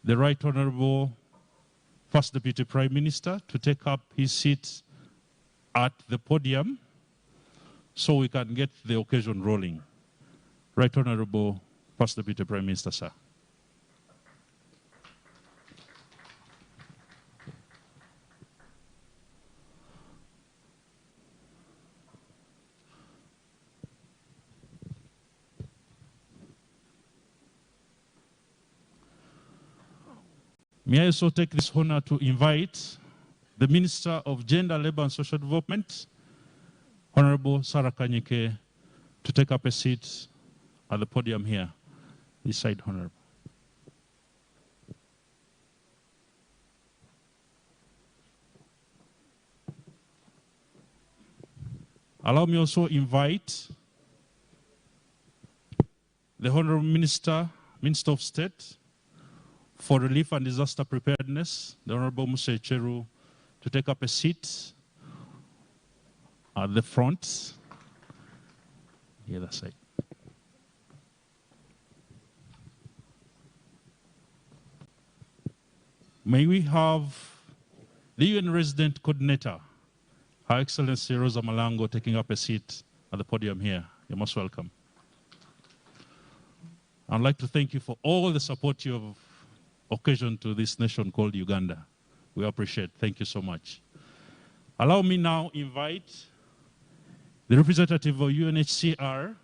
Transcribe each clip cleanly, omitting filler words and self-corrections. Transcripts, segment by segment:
the Right Honorable First Deputy Prime Minister to take up his seat at the podium so we can get the occasion rolling. Right Honorable First Deputy Prime Minister, sir. May I also take this honor to invite the Minister of Gender, Labour and Social Development, Honorable Sarah Kanyike, to take up a seat at the podium here. This side, Honorable. Allow me also invite the Honorable Minister of State for Relief and Disaster Preparedness, the Honorable Musa Cheru, to take up a seat at the front, the other side. May we have the UN Resident Coordinator, Her Excellency Rosa Malango, taking up a seat at the podium here. You're most welcome. I'd like to thank you for all the support you have occasioned to this nation called Uganda. We appreciate it. Thank you so much. Allow me now invite the representative of UNHCR,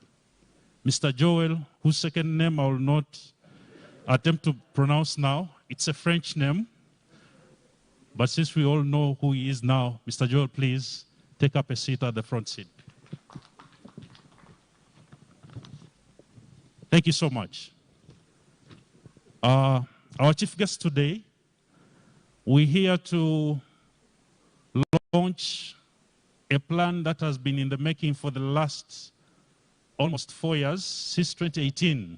Mr. Joel, whose second name I will not attempt to pronounce now. It's a French name, but since we all know who he is now, Mr. Joel, please take up a seat at the front seat. Thank you so much. Our chief guest today, we're here to launch a plan that has been in the making for the last almost 4 years, since 2018,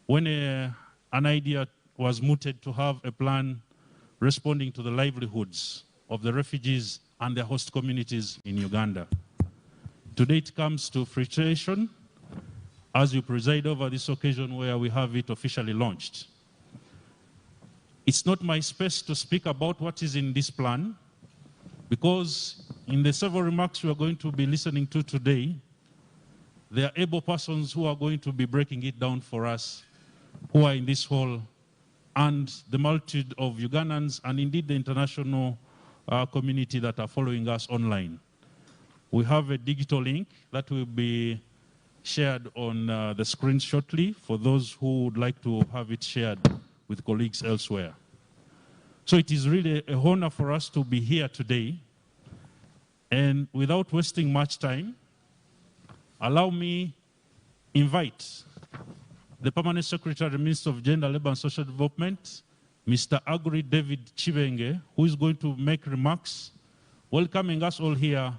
when an idea was mooted to have a plan responding to the livelihoods of the refugees and their host communities in Uganda. Today it comes to fruition as you preside over this occasion where we have it officially launched. It's not my space to speak about what is in this plan, because in the several remarks we are going to be listening to today, there are able persons who are going to be breaking it down for us, who are in this hall, and the multitude of Ugandans and indeed the international community that are following us online. We have a digital link that will be shared on the screen shortly for those who would like to have it shared with colleagues elsewhere. So it is really an honor for us to be here today. And without wasting much time, allow me invite the Permanent Secretary, Minister of Gender, Labour and Social Development, Mr. Agri David Chibenge, who is going to make remarks, welcoming us all here,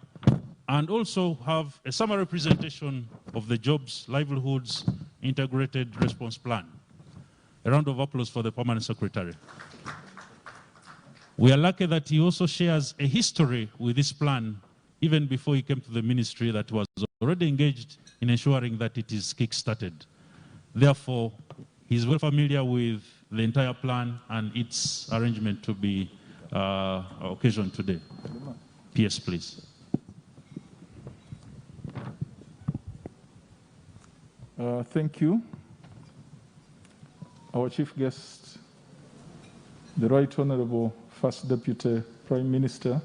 and also have a summary presentation of the Jobs, Livelihoods, Integrated Response Plan. A round of applause for the Permanent Secretary. We are lucky that he also shares a history with this plan, even before he came to the ministry, that was already engaged in ensuring that it is kick-started. Therefore, he's well familiar with the entire plan and its arrangement to be occasioned today. PS, please. Thank you. Our chief guest, the Right Honorable First Deputy Prime Minister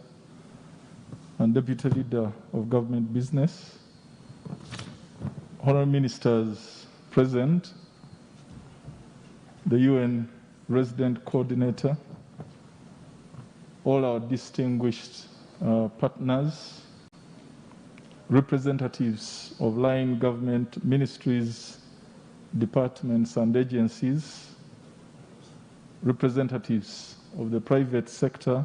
and Deputy Leader of Government Business, Honourable Ministers present, the UN Resident Coordinator, all our distinguished partners, representatives of line government ministries, departments and agencies, representatives of the private sector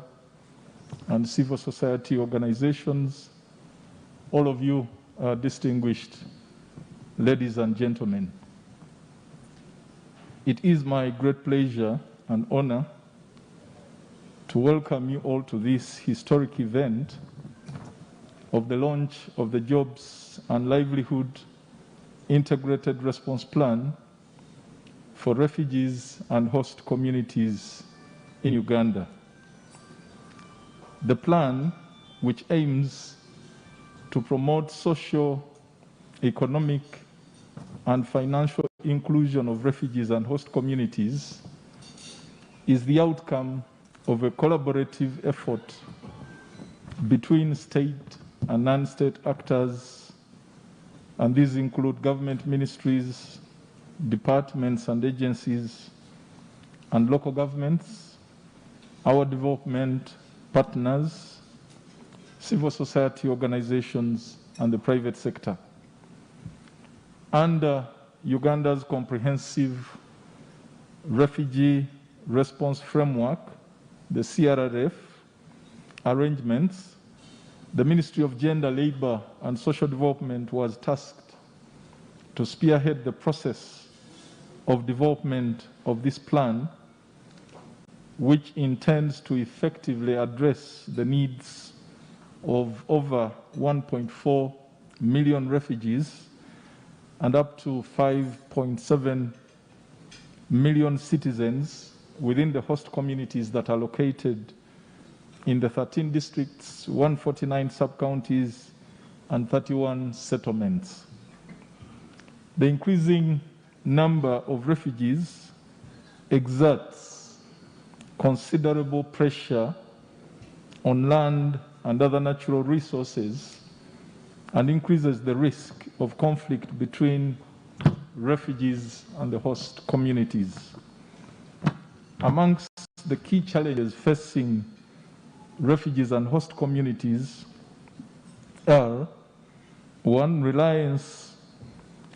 and civil society organizations, all of you are distinguished ladies and gentlemen. It is my great pleasure and honor to welcome you all to this historic event of the launch of the Jobs and Livelihood Integrated Response Plan for refugees and host communities in Uganda. The plan, which aims to promote social, economic, and financial inclusion of refugees and host communities, is the outcome of a collaborative effort between state and non-state actors, and these include government ministries, departments and agencies, and local governments, our development partners, civil society organizations, and the private sector. Under Uganda's comprehensive refugee response framework, the CRRF arrangements, the Ministry of Gender, Labor, and Social Development was tasked to spearhead the process of development of this plan, which intends to effectively address the needs of over 1.4 million refugees and up to 5.7 million citizens within the host communities that are located in the 13 districts, 149 sub-counties, and 31 settlements. The increasing number of refugees exerts considerable pressure on land and other natural resources and increases the risk of conflict between refugees and the host communities. Amongst the key challenges facing refugees and host communities are: one, reliance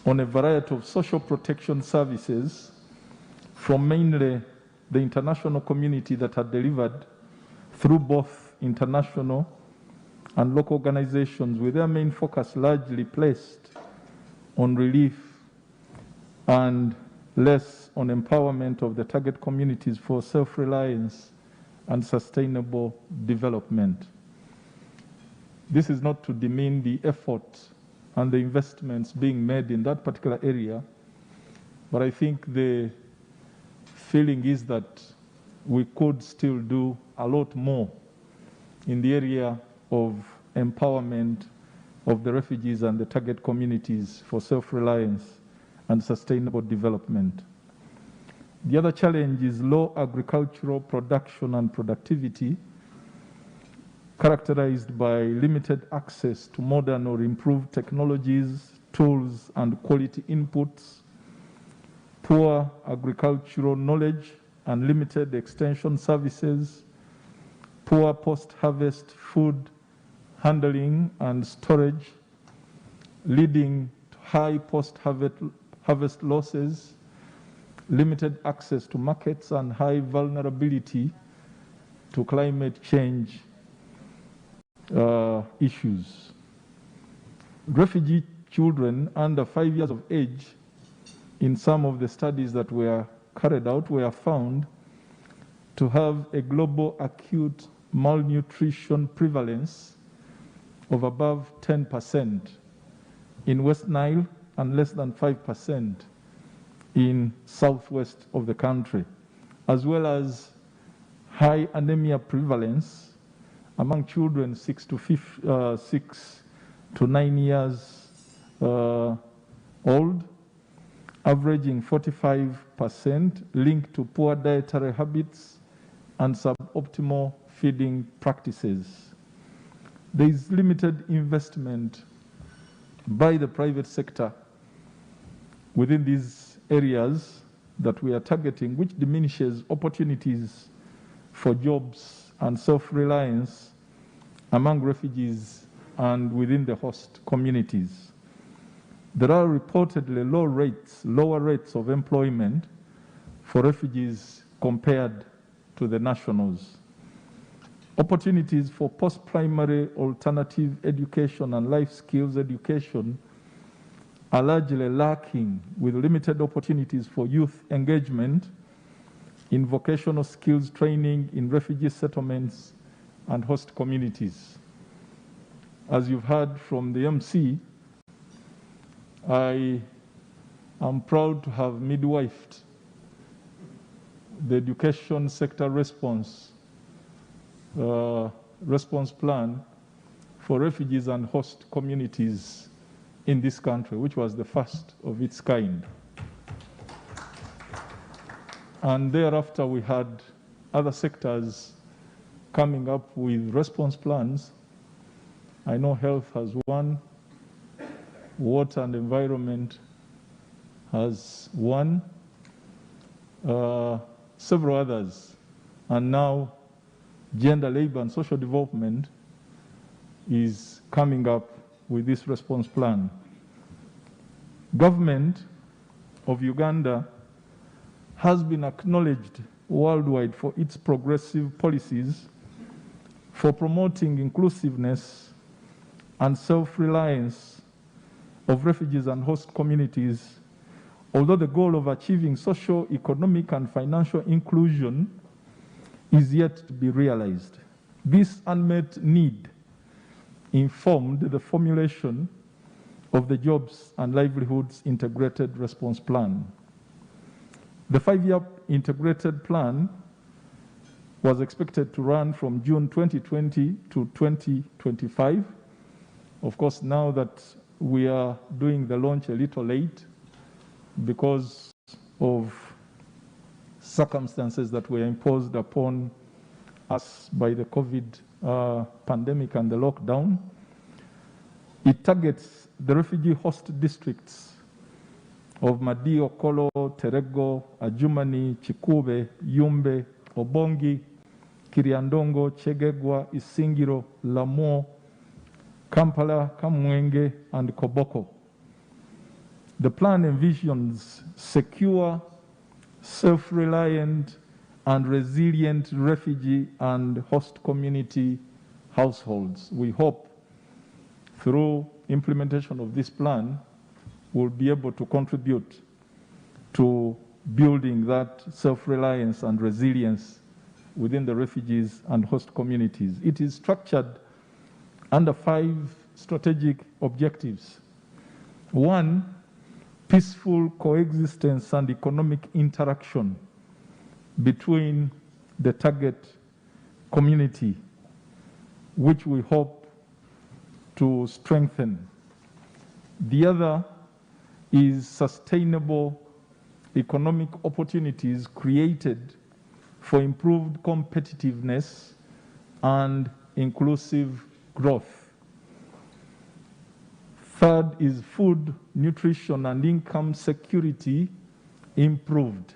on a variety of social protection services from mainly the international community that are delivered through both international and local organizations, with their main focus largely placed on relief and less on empowerment of the target communities for self-reliance and sustainable development. This is not to demean the effort and the investments being made in that particular area, but I think the feeling is that we could still do a lot more in the area of empowerment of the refugees and the target communities for self-reliance and sustainable development. The other challenge is low agricultural production and productivity, characterized by limited access to modern or improved technologies, tools, and quality inputs, poor agricultural knowledge and limited extension services, poor post-harvest food handling and storage, leading to high post-harvest losses, limited access to markets, and high vulnerability to climate change issues. Refugee children under 5 years of age, in some of the studies that were carried out, were found to have a global acute malnutrition prevalence of above 10% in West Nile and less than 5% in southwest of the country, as well as high anemia prevalence among children 6 to 9 years old, averaging 45%, linked to poor dietary habits and suboptimal feeding practices. There is limited investment by the private sector within these areas that we are targeting, which diminishes opportunities for jobs and self-reliance among refugees and within the host communities. There are reportedly lower rates of employment for refugees compared to the nationals. Opportunities for post-primary alternative education and life skills education are largely lacking, with limited opportunities for youth engagement in vocational skills training in refugee settlements and host communities. As you've heard from the MC, I am proud to have midwifed the education sector response plan for refugees and host communities in this country, which was the first of its kind. And thereafter, we had other sectors coming up with response plans. I know health has one, water and environment has one, several others, and now gender, labor, and social development is coming up with this response plan. Government of Uganda has been acknowledged worldwide for its progressive policies for promoting inclusiveness and self-reliance of refugees and host communities, although the goal of achieving social, economic, and financial inclusion is yet to be realized. This unmet need informed the formulation of the Jobs and Livelihoods Integrated Response Plan. The 5-year integrated plan was expected to run from June 2020 to 2025. Of course, now that we are doing the launch a little late because of circumstances that were imposed upon us by the COVID pandemic and the lockdown, it targets the refugee host districts of Madi, Okolo, Terego, Ajumani, Chikube, Yumbe, Obongi, Kiriandongo, Chegegwa, Isingiro, Lamo, Kampala, Kamwenge, and Koboko. The plan envisions secure, self-reliant, and resilient refugee and host community households. We hope through implementation of this plan, we'll be able to contribute to building that self-reliance and resilience within the refugees and host communities. It is structured under 5 strategic objectives. 1, peaceful coexistence and economic interaction between the target community, which we hope to strengthen. The other is sustainable economic opportunities created for improved competitiveness and inclusive growth. Third is food, nutrition, and income security improved.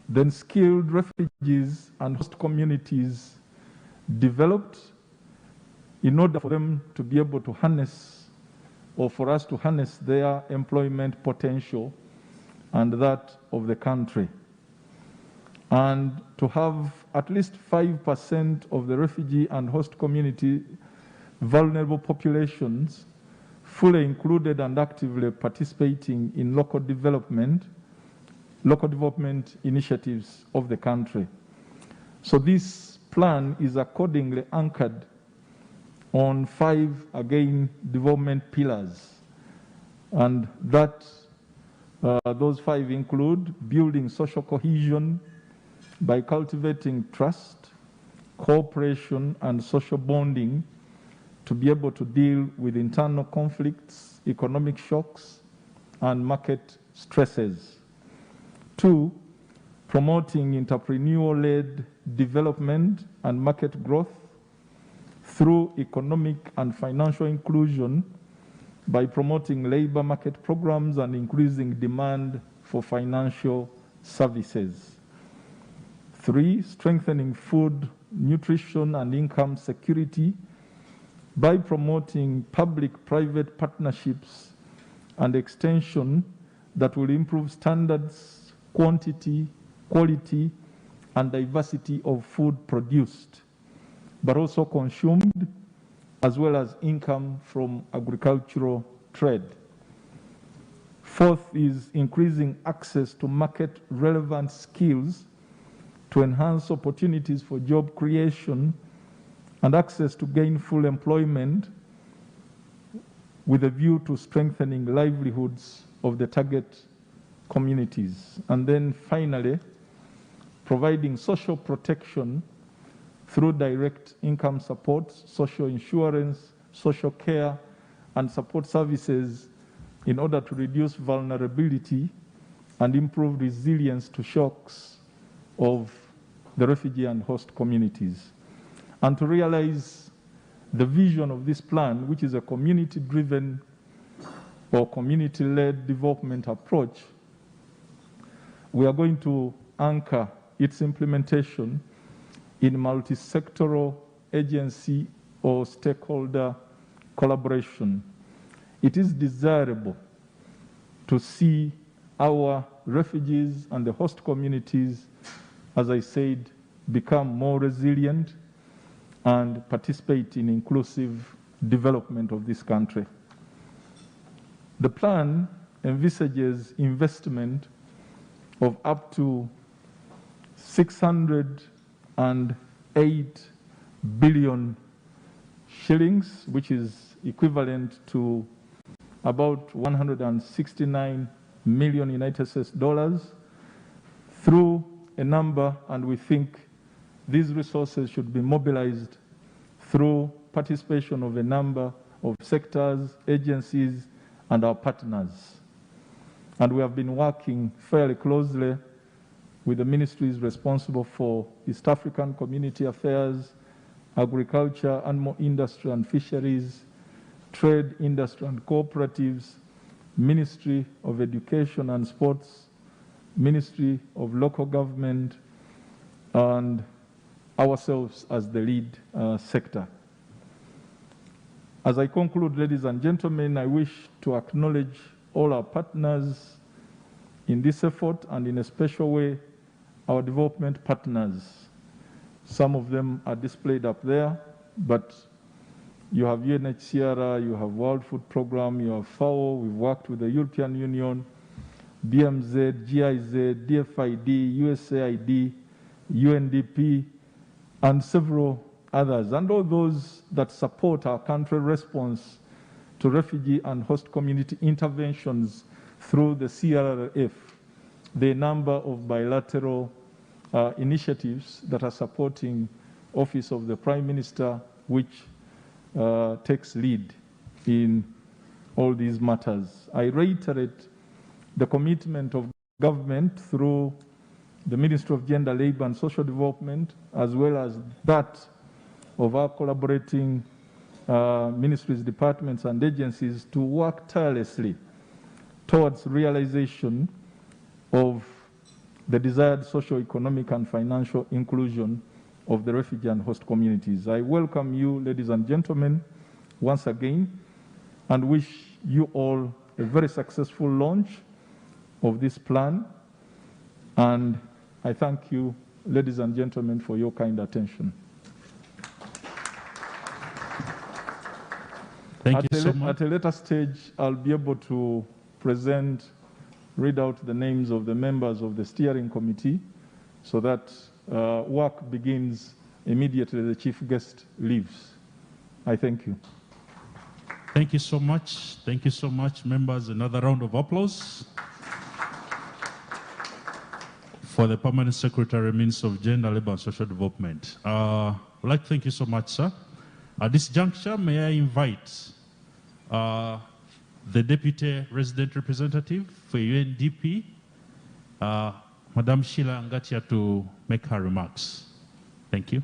Then skilled refugees and host communities developed in order for them to be able to harness, or for us to harness their employment potential and that of the country. And to have at least 5% of the refugee and host community vulnerable populations fully included and actively participating in local development initiatives of the country. So this plan is accordingly anchored on 5, again, development pillars. And that those 5 include building social cohesion by cultivating trust, cooperation, and social bonding to be able to deal with internal conflicts, economic shocks, and market stresses. 2, promoting entrepreneurial-led development and market growth through economic and financial inclusion by promoting labor market programs and increasing demand for financial services. 3, strengthening food, nutrition, and income security by promoting public-private partnerships and extension that will improve standards, quantity, quality, and diversity of food produced, but also consumed, as well as income from agricultural trade. 4th is increasing access to market-relevant skills to enhance opportunities for job creation and access to gainful employment with a view to strengthening livelihoods of the target communities. And then finally, providing social protection through direct income support, social insurance, social care, and support services in order to reduce vulnerability and improve resilience to shocks of the refugee and host communities. And to realize the vision of this plan, which is a community-driven or community-led development approach, we are going to anchor its implementation in multi-sectoral agency or stakeholder collaboration. It is desirable to see our refugees and the host communities, as I said, become more resilient and participate in inclusive development of this country. The plan envisages investment of up to 608 billion shillings, which is equivalent to about 169 million United States dollars, through a number, and we think these resources should be mobilized through participation of a number of sectors, agencies, and our partners. And we have been working fairly closely with the ministries responsible for East African Community Affairs, Agriculture, Animal Industry and Fisheries, Trade, Industry and Cooperatives, Ministry of Education and Sports, Ministry of Local Government, and ourselves as the lead sector. As I conclude, ladies and gentlemen, I wish to acknowledge all our partners in this effort, and in a special way, our development partners. Some of them are displayed up there, but you have UNHCR, you have World Food Programme, you have FAO, we've worked with the European Union, BMZ, GIZ, DFID, USAID, UNDP, and several others, and all those that support our country response to refugee and host community interventions through the CRRF, the number of bilateral initiatives that are supporting Office of the Prime Minister, which takes lead in all these matters. I reiterate the commitment of government through the Ministry of Gender, Labour and Social Development, as well as that of our collaborating ministries, departments, and agencies to work tirelessly towards realization of the desired socio-economic and financial inclusion of the refugee and host communities. I welcome you, ladies and gentlemen, once again, and wish you all a very successful launch of this plan. And I thank you, ladies and gentlemen, for your kind attention. Thank you so much. At a later stage, I'll be able to read out the names of the members of the steering committee so that work begins immediately the chief guest leaves. I thank you. Thank you so much. Thank you so much, members. Another round of applause for the Permanent Secretary, Minister of Gender, Labour and Social Development. I'd like to thank you so much, sir. At this juncture, may I invite the Deputy Resident Representative for UNDP, Madam Sheila Ngatia, to make her remarks. Thank you.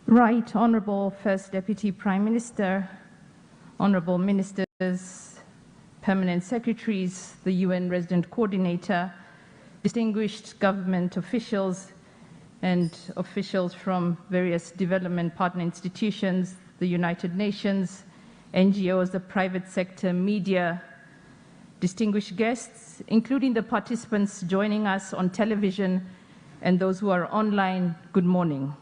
Right, Honorable First Deputy Prime Minister, Honorable Ministers, Permanent Secretaries, the UN Resident Coordinator, distinguished government officials, and officials from various development partner institutions, the United Nations, NGOs, the private sector, media, distinguished guests, including the participants joining us on television and those who are online, good morning.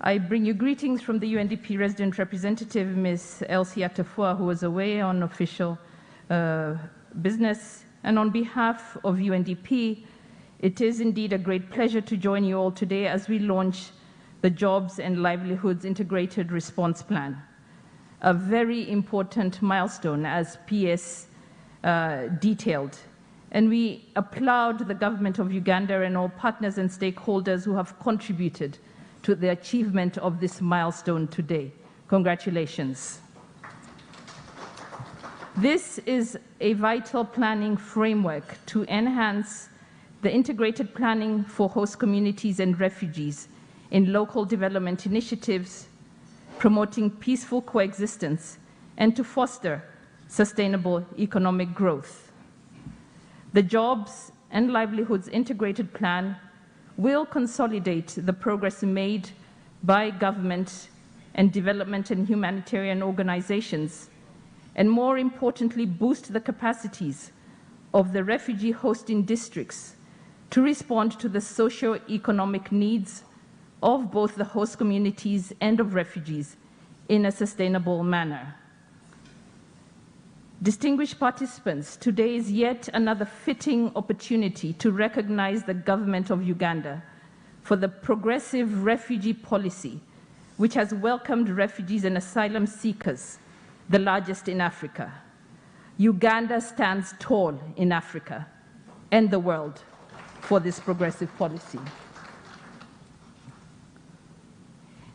I bring you greetings from the UNDP resident representative, Ms. Elsie Atafua, who was away on official business. And on behalf of UNDP, it is indeed a great pleasure to join you all today as we launch the Jobs and Livelihoods Integrated Response Plan, a very important milestone as PS detailed. And we applaud the government of Uganda and all partners and stakeholders who have contributed to the achievement of this milestone today. Congratulations. This is a vital planning framework to enhance the integrated planning for host communities and refugees in local development initiatives, promoting peaceful coexistence, and to foster sustainable economic growth. The Jobs and Livelihoods Integrated Plan will consolidate the progress made by government and development and humanitarian organizations, and more importantly, boost the capacities of the refugee hosting districts to respond to the socio-economic needs of both the host communities and of refugees in a sustainable manner. Distinguished participants, today is yet another fitting opportunity to recognize the government of Uganda for the progressive refugee policy, which has welcomed refugees and asylum seekers, the largest in Africa. Uganda stands tall in Africa and the world for this progressive policy.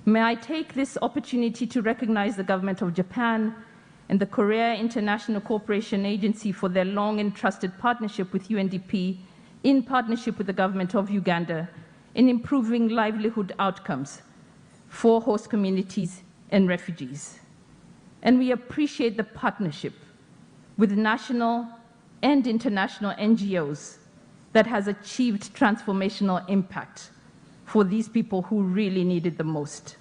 May I take this opportunity to recognize the government of Japan and the Korea International Cooperation Agency for their long and trusted partnership with UNDP in partnership with the government of Uganda in improving livelihood outcomes for host communities and refugees. And we appreciate the partnership with national and international NGOs that has achieved transformational impact for these people who really need it the most.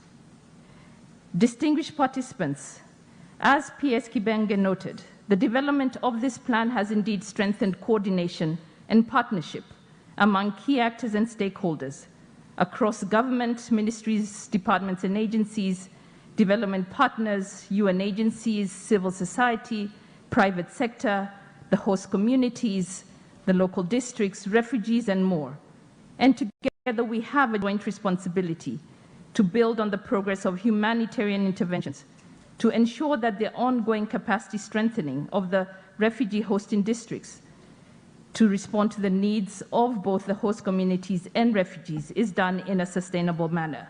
Distinguished participants, as PS Kibenge noted, the development of this plan has indeed strengthened coordination and partnership among key actors and stakeholders across government, ministries, departments and agencies, development partners, UN agencies, civil society, private sector, the host communities, the local districts, refugees, and more. And together we have a joint responsibility to build on the progress of humanitarian interventions to ensure that the ongoing capacity strengthening of the refugee hosting districts to respond to the needs of both the host communities and refugees is done in a sustainable manner.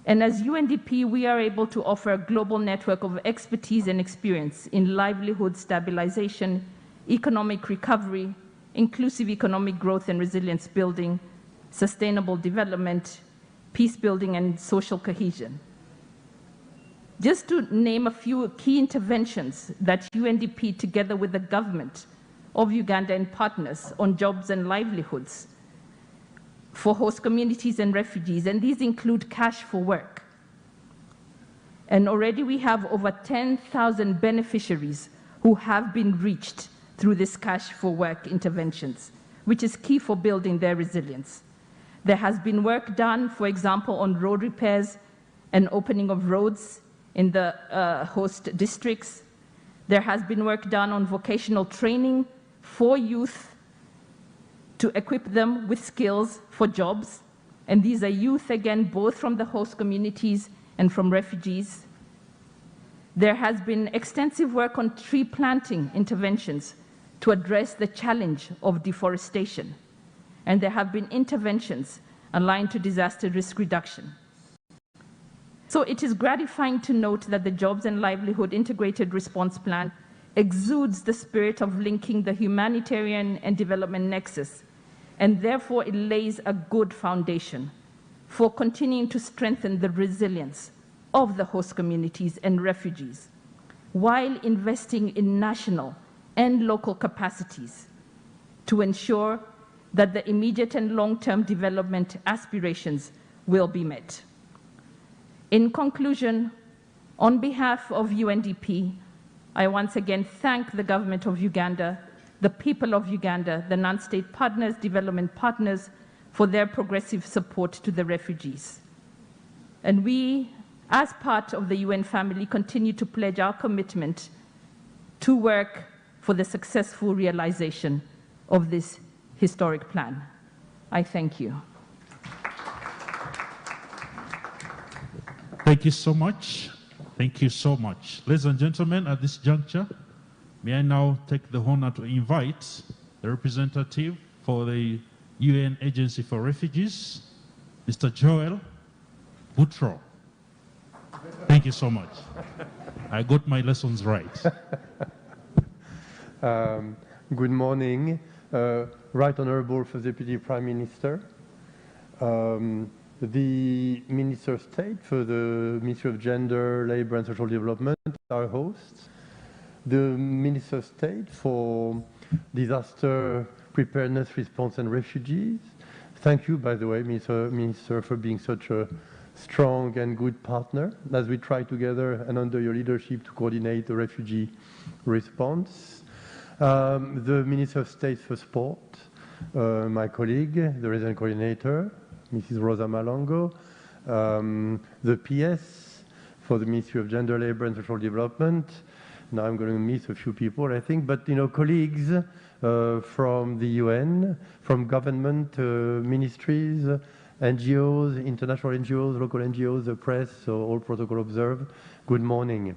And as UNDP, we are able to offer a global network of expertise and experience in livelihood stabilization, economic recovery, inclusive economic growth and resilience building, sustainable development, peace building, and social cohesion. Just to name a few key interventions that UNDP, together with the government of Uganda and partners on jobs and livelihoods for host communities and refugees, and these include cash for work. And already we have over 10,000 beneficiaries who have been reached through this cash for work interventions, which is key for building their resilience. There has been work done, for example, on road repairs and opening of roads in the host districts. There has been work done on vocational training for youth to equip them with skills for jobs. And these are youth, again, both from the host communities and from refugees. There has been extensive work on tree planting interventions to address the challenge of deforestation. And there have been interventions aligned to disaster risk reduction. So it is gratifying to note that the Jobs and Livelihood Integrated Response Plan exudes the spirit of linking the humanitarian and development nexus, and therefore it lays a good foundation for continuing to strengthen the resilience of the host communities and refugees, while investing in national and local capacities to ensure that the immediate and long-term development aspirations will be met. In conclusion, on behalf of UNDP, I once again thank the government of Uganda, the people of Uganda, the non-state partners, development partners, for their progressive support to the refugees. And we, as part of the UN family, continue to pledge our commitment to work for the successful realization of this historic plan. I thank you. Thank you so much. Thank you so much. Ladies and gentlemen, at this juncture, may I now take the honor to invite the representative for the UN Agency for Refugees, Mr. Joel Boutro. Thank you so much. I got my lessons right. Good morning, Right Honorable First Deputy Prime Minister, the Minister of State for the Ministry of Gender, Labour and Social Development, our hosts, the Minister of State for Disaster Preparedness, Response and Refugees. Thank you, by the way, Minister, for being such a strong and good partner as we try together and under your leadership to coordinate the refugee response. The Minister of State for Sport, my colleague, the resident coordinator, Mrs. Rosa Malongo, the PS for the Ministry of Gender, Labour and Social Development. Now I'm going to miss a few people, I think, but colleagues from the UN, from government ministries, NGOs, international NGOs, local NGOs, the press, so all protocol observed. Good morning.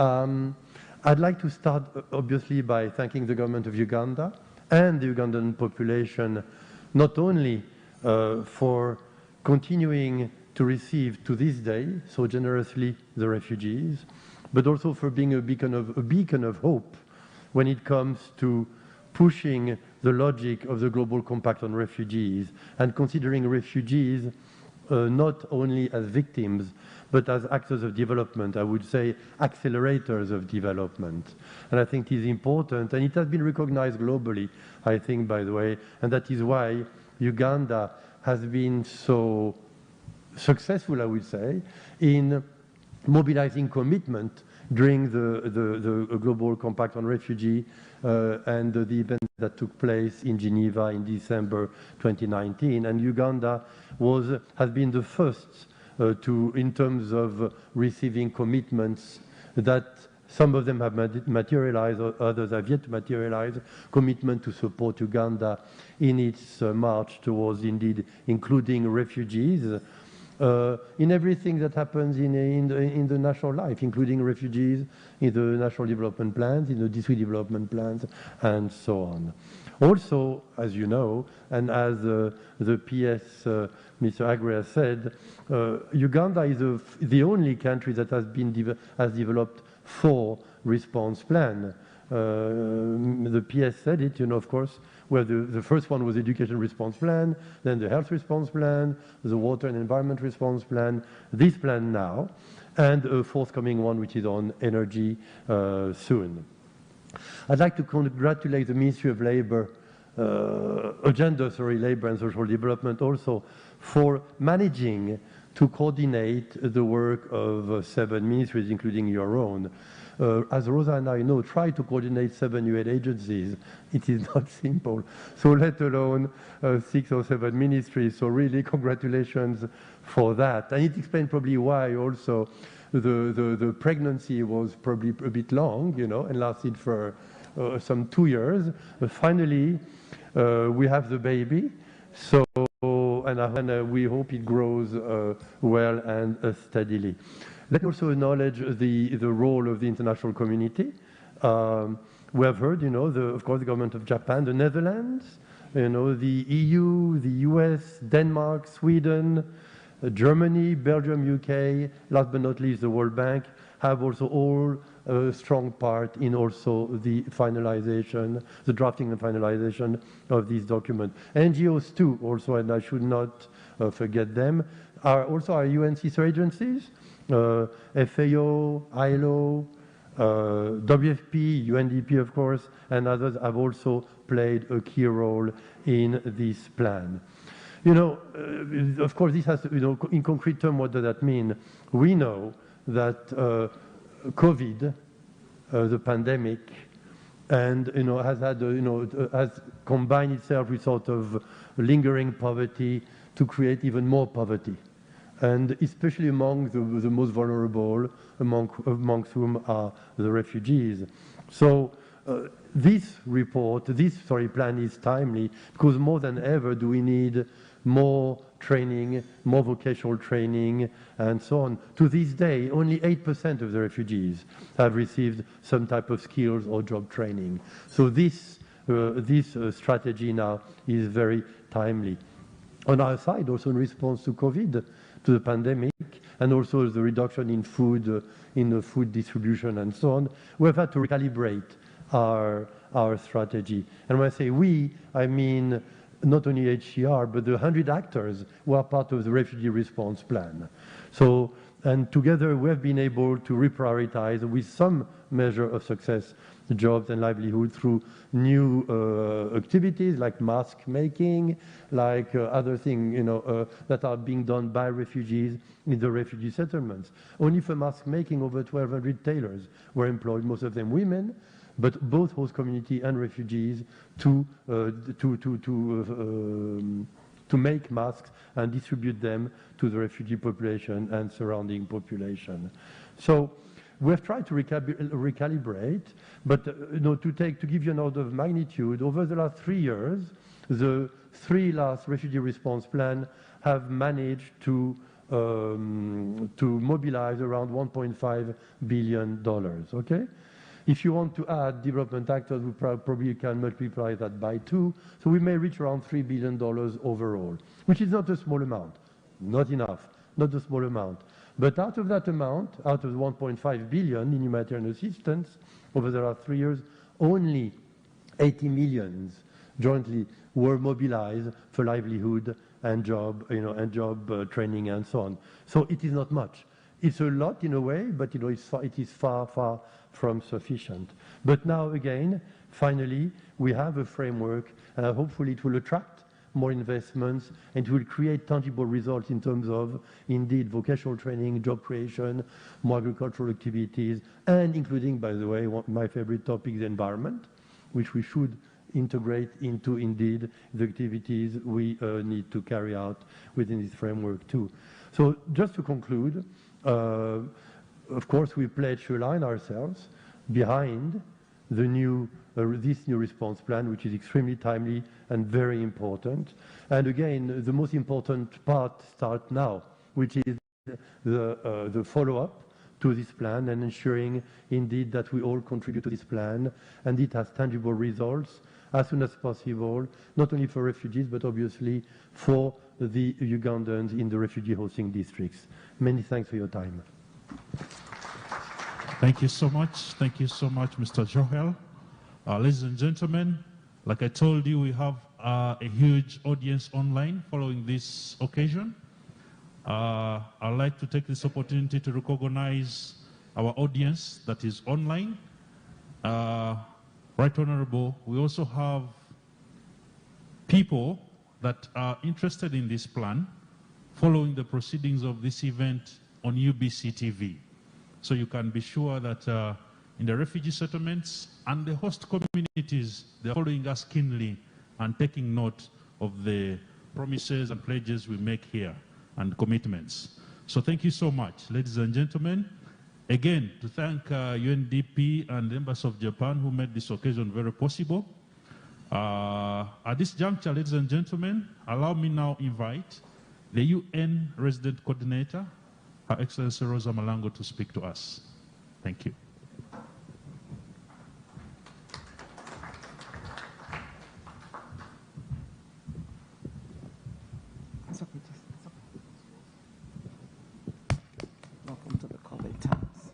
I'd like to start, obviously, by thanking the government of Uganda and the Ugandan population, not only for continuing to receive to this day so generously the refugees, but also for being a beacon of hope when it comes to pushing the logic of the Global Compact on Refugees and considering refugees not only as victims, but as actors of development, I would say accelerators of development. And I think it is important, and it has been recognized globally, I think, by the way, and that is why Uganda has been so successful, I would say, in mobilizing commitment during the Global Compact on Refugee and the event that took place in Geneva in December 2019. And Uganda has been the first in terms of receiving commitments that some of them have materialized, or others have yet to materialize, commitment to support Uganda in its march towards, indeed, including refugees in everything that happens in the national life, including refugees, in the national development plans, in the district development plans, and so on. Also, as you know, and as the PS, Mr. Agrea said, Uganda is the only country that has developed 4 response plans. The PS said it, of course, where the first one was education response plan, then the health response plan, the water and environment response plan, this plan now, and a forthcoming one which is on energy soon. I'd like to congratulate the Ministry of Labour, Labour and Social Development also for managing to coordinate the work of 7 ministries, including your own. As Rosa and I know, try to coordinate 7 UN agencies. It is not simple. So let alone 6 or 7 ministries. So really congratulations for that. And it explains probably why also the pregnancy was probably a bit long, and lasted for some 2 years. But finally, we have the baby. So, and we hope it grows well and steadily. Let me also acknowledge the role of the international community. We have heard, of course, the government of Japan, the Netherlands, the EU, the US, Denmark, Sweden, Germany, Belgium, UK, last but not least, the World Bank, have also all a strong part in also the finalization, the drafting and finalization of this document. NGOs too, also, and I should not forget them, are also our UN sister agencies, FAO, ILO, WFP, UNDP, of course, and others have also played a key role in this plan. Of course, this has, in concrete terms, what does that mean? We know that COVID, the pandemic, and has combined itself with sort of lingering poverty to create even more poverty, and especially among the most vulnerable, amongst whom are the refugees. So this report, this plan is timely because more than ever do we need more training, more vocational training, and so on. To this day, only 8% of the refugees have received some type of skills or job training. So this strategy now is very timely. On our side, also in response to COVID, to the pandemic, and also the reduction in food, in the food distribution and so on, we've had to recalibrate our strategy. And when I say we, I mean not only HCR, but the 100 actors who are part of the refugee response plan. So, and together we have been able to reprioritize with some measure of success the jobs and livelihood through new activities like mask making, like other things, that are being done by refugees in the refugee settlements. Only for mask making, over 1,200 tailors were employed, most of them women, but both host community and refugees to make masks and distribute them to the refugee population and surrounding population. So we have tried to recalibrate, but to give you an order of magnitude, over the last 3 years, the 3 last refugee response plans have managed to mobilize around $1.5 billion. Okay. If you want to add development actors, we probably can multiply that by 2. So we may reach around $3 billion overall, which is not a small amount. Not enough, not a small amount. But out of that amount, out of 1.5 billion in humanitarian assistance over the last 3 years, only 80 million jointly were mobilized for livelihood and job, training and so on. So it is not much. It's a lot in a way, but it is far, far from sufficient. But now again, finally, we have a framework, and hopefully it will attract more investments and it will create tangible results in terms of, indeed, vocational training, job creation, more agricultural activities, and including, by the way, my favorite topic, the environment, which we should integrate into, indeed, the activities we need to carry out within this framework too. So just to conclude, of course, we pledge to align ourselves behind the this new response plan, which is extremely timely and very important. And again, the most important part starts now, which is the follow-up to this plan and ensuring, indeed, that we all contribute to this plan and it has tangible results as soon as possible, not only for refugees, but obviously for the Ugandans in the refugee hosting districts. Many thanks for your time. Thank you so much. Thank you so much, Mr. Joel. Ladies and gentlemen, like I told you, we have a huge audience online following this occasion. I'd like to take this opportunity to recognize our audience that is online. Right Honorable, we also have people that are interested in this plan following the proceedings of this event on UBC TV. So you can be sure that in the refugee settlements and the host communities, they're following us keenly and taking note of the promises and pledges we make here and commitments. So thank you so much, ladies and gentlemen. Again, to thank UNDP and the Embassy of Japan who made this occasion very possible. At this juncture, ladies and gentlemen, allow me now invite the UN Resident Coordinator, Her Excellency Rosa Malango, to speak to us. Thank you. Welcome to the COVID times.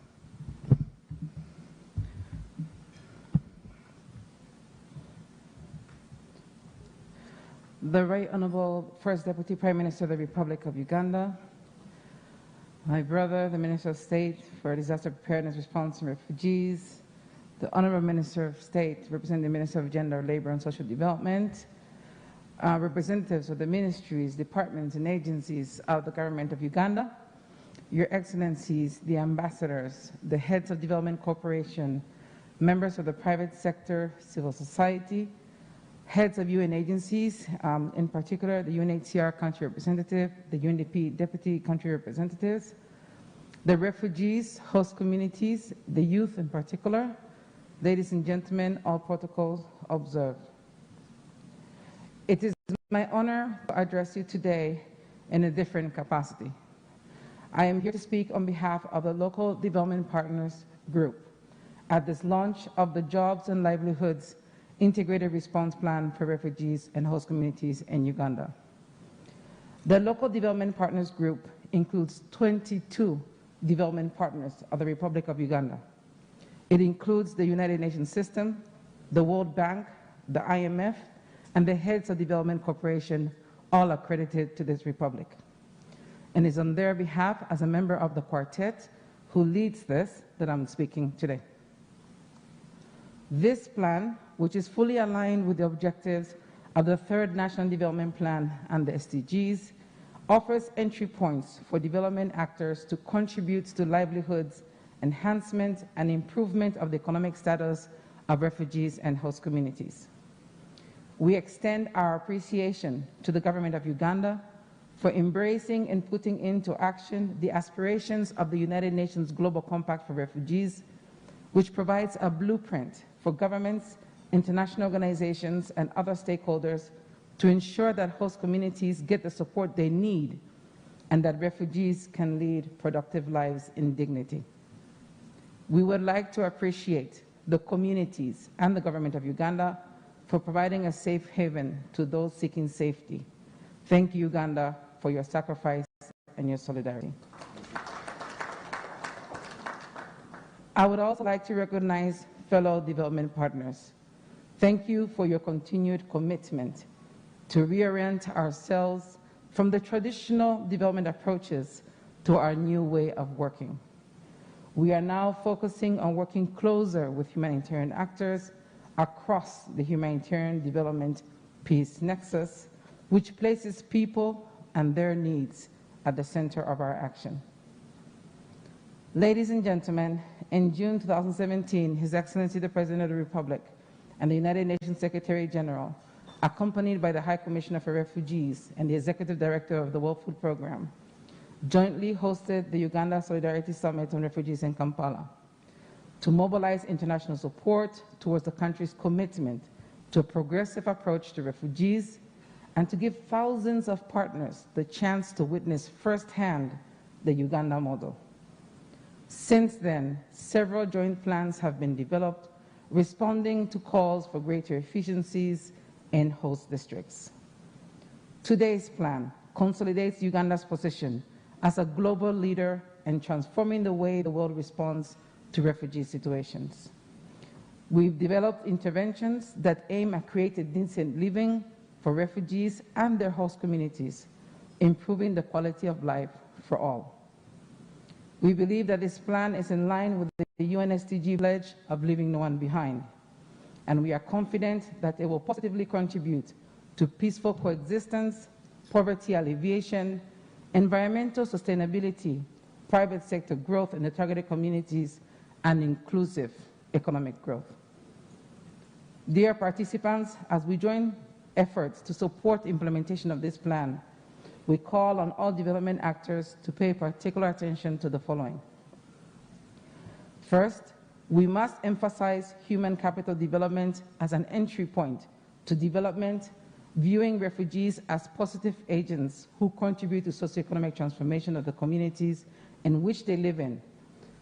The Right Honorable First Deputy Prime Minister of the Republic of Uganda, my brother, the Minister of State for Disaster Preparedness, Response and Refugees, the Honorable Minister of State representing the Minister of Gender, Labor and Social Development, representatives of the ministries, departments and agencies of the Government of Uganda, Your Excellencies, the ambassadors, the heads of development cooperation, members of the private sector, civil society, heads of UN agencies, in particular the UNHCR country representative, the UNDP deputy country representatives, the refugees, host communities, the youth in particular. Ladies and gentlemen, all protocols observed. It is my honor to address you today in a different capacity. I am here to speak on behalf of the Local Development Partners Group at this launch of the Jobs and Livelihoods Integrated Response Plan for Refugees and Host Communities in Uganda. The Local Development Partners Group includes 22 development partners of the Republic of Uganda. It includes the United Nations system, the World Bank, the IMF, and the heads of development cooperation, all accredited to this republic. And it's on their behalf, as a member of the quartet who leads this, that I'm speaking today. This plan, which is fully aligned with the objectives of the Third National Development Plan and the SDGs, offers entry points for development actors to contribute to livelihoods, enhancement, and improvement of the economic status of refugees and host communities. We extend our appreciation to the government of Uganda for embracing and putting into action the aspirations of the United Nations Global Compact for Refugees, which provides a blueprint for governments, international organizations, and other stakeholders to ensure that host communities get the support they need and that refugees can lead productive lives in dignity. We would like to appreciate the communities and the government of Uganda for providing a safe haven to those seeking safety. Thank you, Uganda, for your sacrifice and your solidarity. I would also like to recognize fellow development partners. Thank you for your continued commitment to reorient ourselves from the traditional development approaches to our new way of working. We are now focusing on working closer with humanitarian actors across the humanitarian development peace nexus, which places people and their needs at the center of our action. Ladies and gentlemen, in June 2017, His Excellency the President of the Republic and the United Nations Secretary General, accompanied by the High Commissioner for Refugees and the Executive Director of the World Food Programme, jointly hosted the Uganda Solidarity Summit on Refugees in Kampala to mobilize international support towards the country's commitment to a progressive approach to refugees and to give thousands of partners the chance to witness firsthand the Uganda model. Since then, several joint plans have been developed, responding to calls for greater efficiencies in host districts. Today's plan consolidates Uganda's position as a global leader in transforming the way the world responds to refugee situations. We've developed interventions that aim at creating decent living for refugees and their host communities, improving the quality of life for all. We believe that this plan is in line with the UN SDG pledge of leaving no one behind, and we are confident that it will positively contribute to peaceful coexistence, poverty alleviation, environmental sustainability, private sector growth in the targeted communities, and inclusive economic growth. Dear participants, as we join efforts to support implementation of this plan, we call on all development actors to pay particular attention to the following. First, we must emphasize human capital development as an entry point to development, viewing refugees as positive agents who contribute to socioeconomic transformation of the communities in which they live in,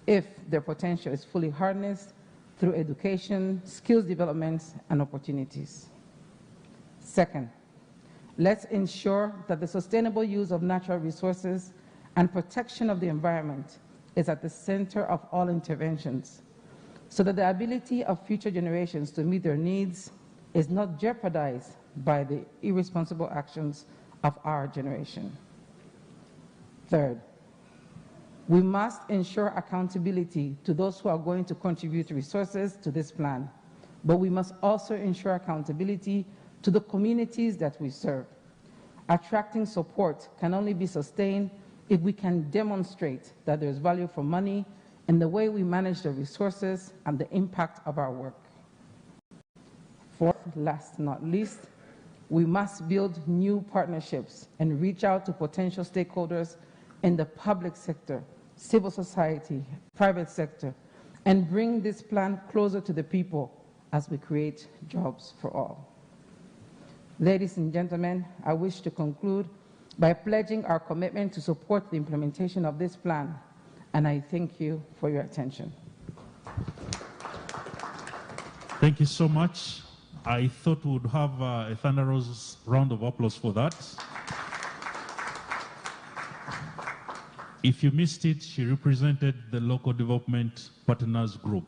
if their potential is fully harnessed through education, skills development, and opportunities. Second, let's ensure that the sustainable use of natural resources and protection of the environment is at the center of all interventions, so that the ability of future generations to meet their needs is not jeopardized by the irresponsible actions of our generation. Third, we must ensure accountability to those who are going to contribute resources to this plan, but we must also ensure accountability to the communities that we serve. Attracting support can only be sustained if we can demonstrate that there is value for money in the way we manage the resources and the impact of our work. Fourth, last not least, we must build new partnerships and reach out to potential stakeholders in the public sector, civil society, private sector, and bring this plan closer to the people as we create jobs for all. Ladies and gentlemen, I wish to conclude by pledging our commitment to support the implementation of this plan. And I thank you for your attention. Thank you so much. I thought we would have a thunderous round of applause for that. If you missed it, she represented the Local Development Partners Group.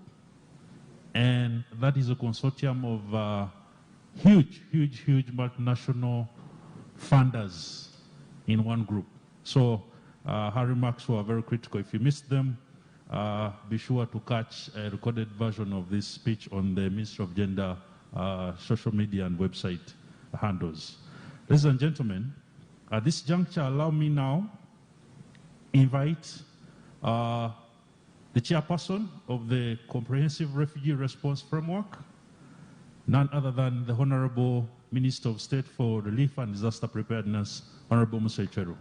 And that is a consortium of huge multinational funders in one group. So her remarks were very critical. If you missed them, be sure to catch a recorded version of this speech on the Ministry of Gender social media and website handles. Ladies and gentlemen, at this juncture, allow me now invite the chairperson of the Comprehensive Refugee Response Framework, none other than the Honorable Minister of State for Relief and Disaster Preparedness, Honorable Musa Icheru.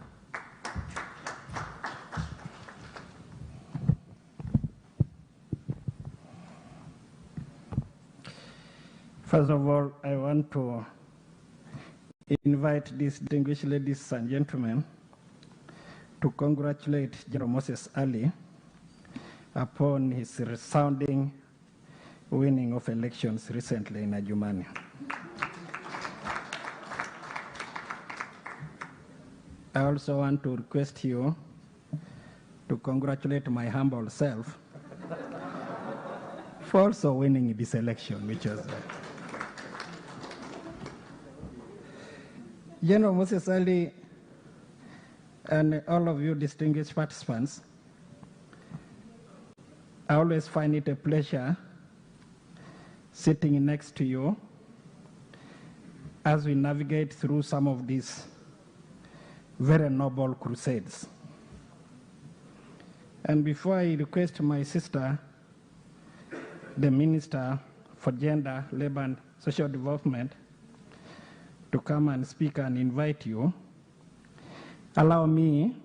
First of all, I want to invite these distinguished ladies and gentlemen to congratulate General Moses Ali upon his resounding winning of elections recently in Adjumani. I also want to request you to congratulate my humble self for also winning this election, which was General Moses Ali and all of you distinguished participants, I always find it a pleasure sitting next to you as we navigate through some of these very noble crusades. And before I request my sister, the Minister for Gender, Labor and Social Development, to come and speak and invite you, allow me,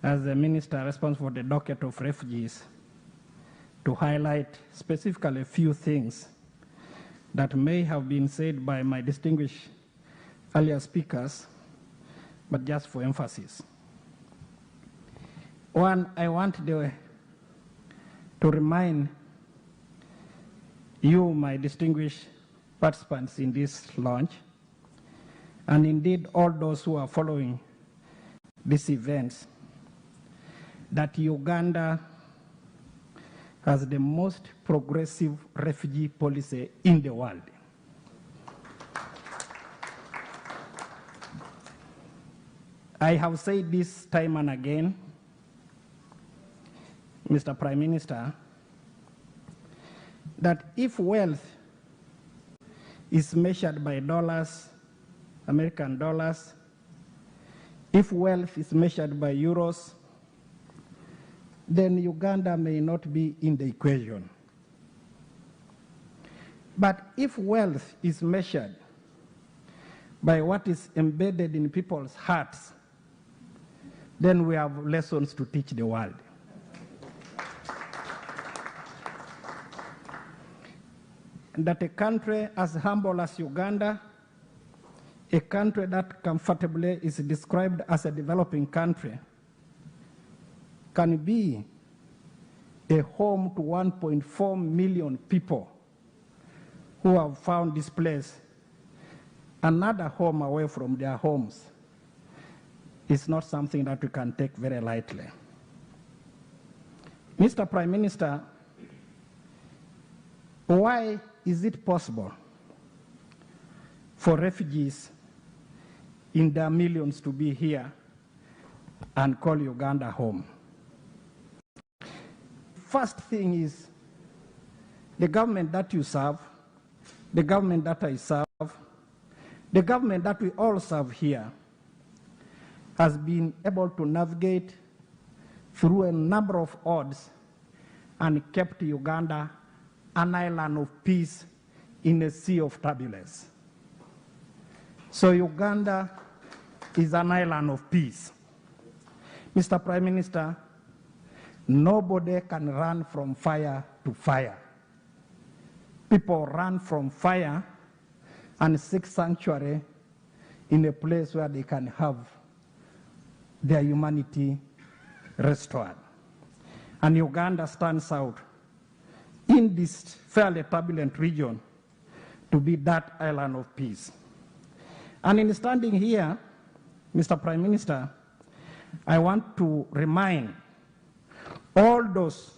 as the Minister responsible for the docket of refugees, to highlight specifically a few things that may have been said by my distinguished earlier speakers, but just for emphasis. One, I want to remind you, my distinguished participants in this launch, and indeed all those who are following these events, that Uganda has the most progressive refugee policy in the world. I have said this time and again, Mr. Prime Minister, that if wealth is measured by dollars, American dollars, if wealth is measured by euros, then Uganda may not be in the equation. But if wealth is measured by what is embedded in people's hearts, then we have lessons to teach the world. And that a country as humble as Uganda, a country that comfortably is described as a developing country, can be a home to 1.4 million people who have found this place another home away from their homes. It's not something that we can take very lightly. Mr. Prime Minister, why is it possible for refugees in their millions to be here and call Uganda home? First thing is, the government that you serve, the government that I serve, the government that we all serve here, has been able to navigate through a number of odds and kept Uganda an island of peace in a sea of turbulence. So Uganda is an island of peace. Mr. Prime Minister, nobody can run from fire to fire. People run from fire and seek sanctuary in a place where they can have their humanity restored. And Uganda stands out in this fairly turbulent region to be that island of peace. And in standing here, Mr. Prime Minister, I want to remind all those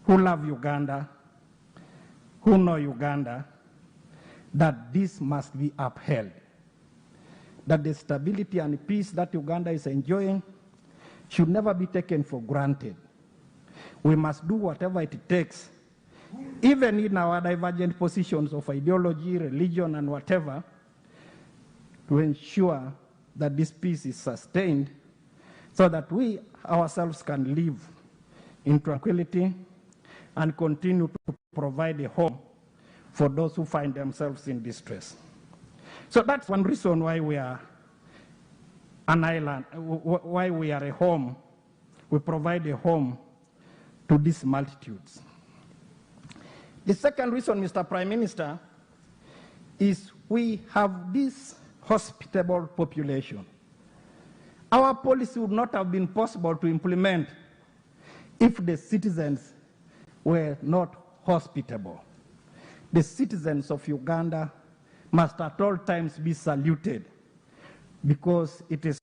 who love Uganda, who know Uganda, that this must be upheld. That the stability and peace that Uganda is enjoying should never be taken for granted. We must do whatever it takes, even in our divergent positions of ideology, religion, and whatever, to ensure that this peace is sustained so that we ourselves can live in tranquility and continue to provide a home for those who find themselves in distress. So that's one reason why we are an island, why we are a home. We provide a home to these multitudes. The second reason, Mr. Prime Minister, is we have this hospitable population. Our policy would not have been possible to implement if the citizens were not hospitable. The citizens of Uganda must at all times be saluted because it is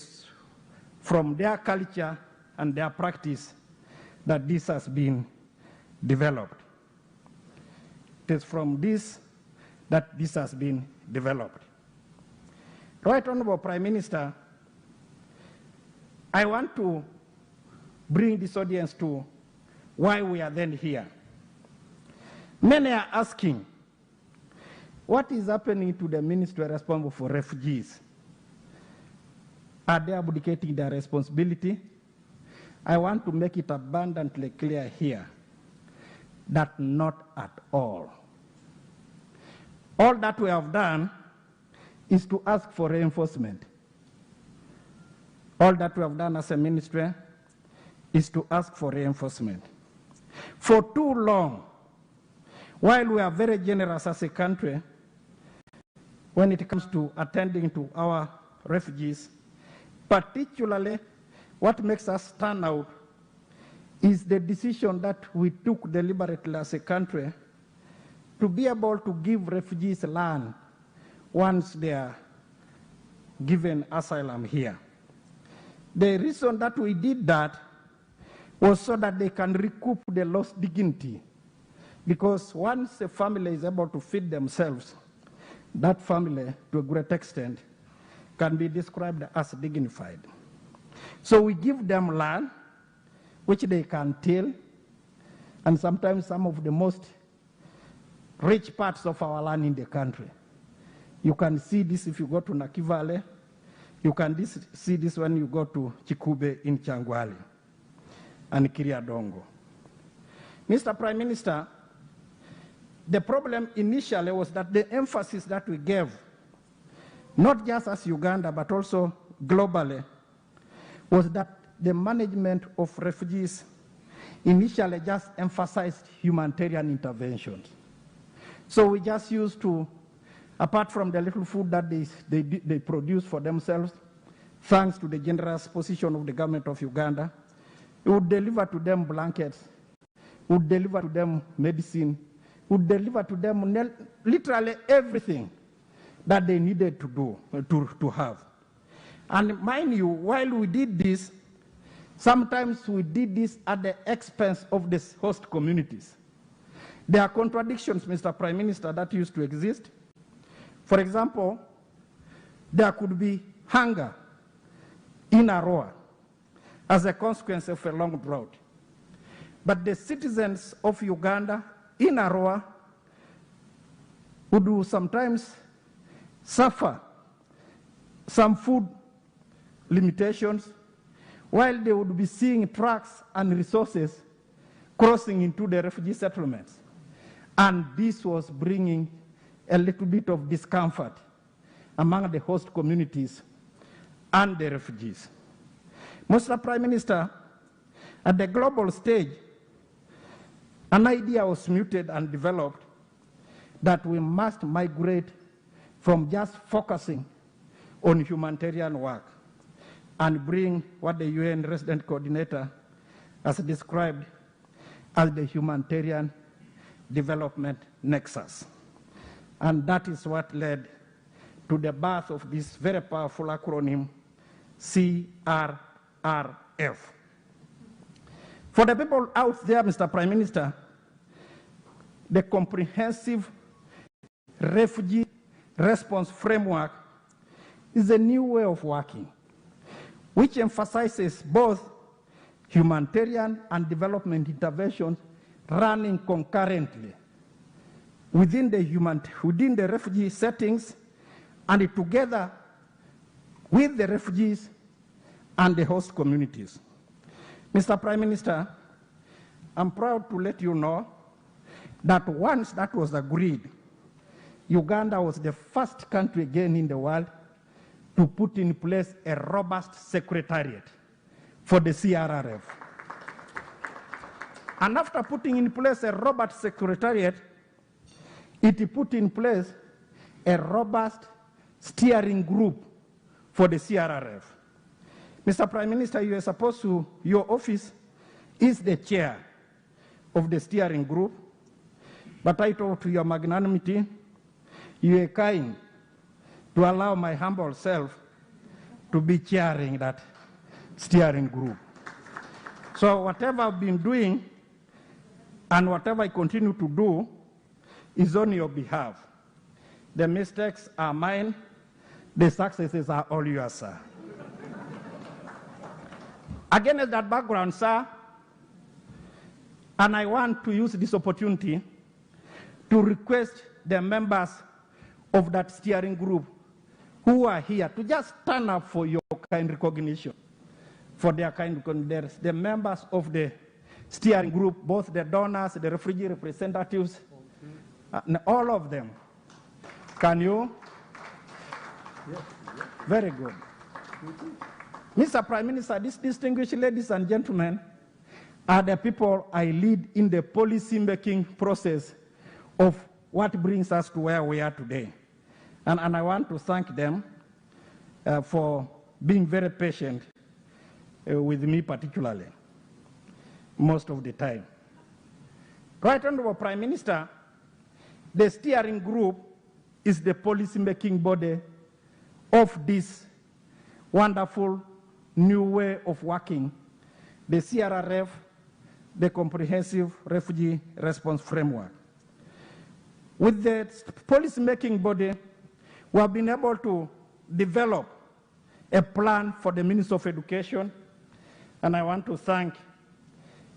from their culture and their practice that this has been developed. It is from this that this has been developed. Right Honorable Prime Minister, I want to bring this audience to why we are then here. Many are asking, what is happening to the ministry responsible for refugees? Are they abdicating their responsibility? I want to make it abundantly clear here that not at all. All that we have done is to ask for reinforcement. All that we have done as a ministry is to ask for reinforcement. For too long, while we are very generous as a country, when it comes to attending to our refugees, particularly what makes us stand out is the decision that we took deliberately as a country to be able to give refugees land once they are given asylum here. The reason that we did that was so that they can recoup the lost dignity. Because once a family is able to feed themselves, that family, to a great extent, can be described as dignified. So we give them land, which they can till, and sometimes some of the most rich parts of our land in the country. You can see this if you go to Nakivale. You can see this when you go to Chikube in Changwali and Kiriadongo. Mr. Prime Minister, the problem initially was that the emphasis that we gave, not just as Uganda, but also globally, was that the management of refugees initially just emphasized humanitarian interventions. So we just used to, apart from the little food that they produce for themselves, thanks to the generous position of the government of Uganda, we would deliver to them blankets, we would deliver to them medicine, we would deliver to them literally everything that they needed to do, to have. And mind you, while we did this, sometimes we did this at the expense of the host communities. There are contradictions, Mr. Prime Minister, that used to exist. For example, there could be hunger in Arua as a consequence of a long drought. But the citizens of Uganda in Arua would sometimes suffer some food limitations while they would be seeing trucks and resources crossing into the refugee settlements. And this was bringing a little bit of discomfort among the host communities and the refugees. Mr. Prime Minister, at the global stage, an idea was mooted and developed that we must migrate from just focusing on humanitarian work and bring what the UN resident coordinator has described as the humanitarian development nexus. And that is what led to the birth of this very powerful acronym, CRRF. For the people out there, Mr. Prime Minister, the comprehensive refugee response framework is a new way of working, which emphasizes both humanitarian and development interventions running concurrently within the refugee settings and together with the refugees and the host communities. Mr. Prime Minister, I'm proud to let you know that once that was agreed, Uganda was the first country again in the world to put in place a robust secretariat for the CRRF. And after putting in place a robust secretariat, it put in place a robust steering group for the CRRF. Mr. Prime Minister, you are supposed to, your office is the chair of the steering group, but I told to your magnanimity, you are kind to allow my humble self to be chairing that steering group. So whatever I've been doing and whatever I continue to do is on your behalf. The mistakes are mine, the successes are all yours, sir. Against that background, sir, and I want to use this opportunity to request the members of that steering group who are here to just stand up for your kind recognition, for their kind recognition. The members of the steering group, both the donors, the refugee representatives, and all of them. Can you? Very good. Mr. Prime Minister, these distinguished ladies and gentlemen are the people I lead in the policy-making process of what brings us to where we are today. And I want to thank them for being very patient with me particularly, most of the time. Right Honorable Prime Minister, the steering group is the policy-making body of this wonderful new way of working, the CRRF, the Comprehensive Refugee Response Framework. With the policy-making body, we have been able to develop a plan for the Minister of Education, and I want to thank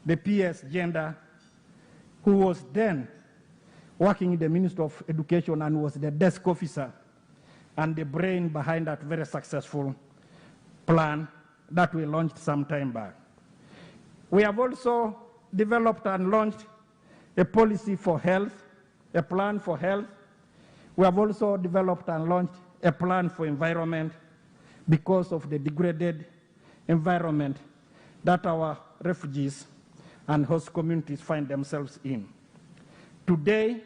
the PS Gender, who was then working in the Ministry of Education and was the desk officer and the brain behind that very successful plan that we launched some time back. We have also developed and launched a policy for health, a plan for health. We have also developed and launched a plan for environment because of the degraded environment that our refugees and host communities find themselves in. Today,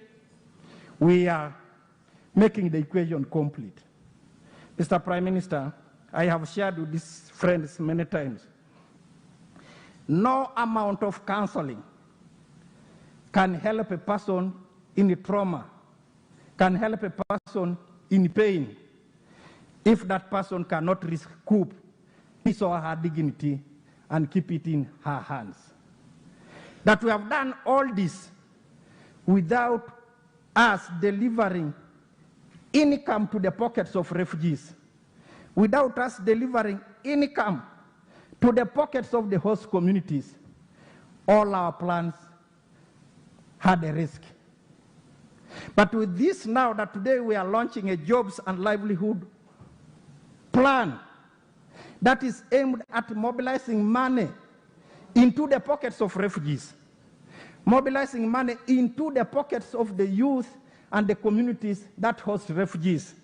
we are making the equation complete. Mr. Prime Minister, I have shared with these friends many times. No amount of counseling can help a person in trauma, can help a person in pain, if that person cannot recoup his or her dignity and keep it in her hands. That we have done all this without us delivering income to the pockets of refugees, without us delivering income to the pockets of the host communities, all our plans had a risk. But with this now that today we are launching a jobs and livelihood plan that is aimed at mobilizing money into the pockets of refugees, mobilizing money into the pockets of the youth and the communities that host refugees.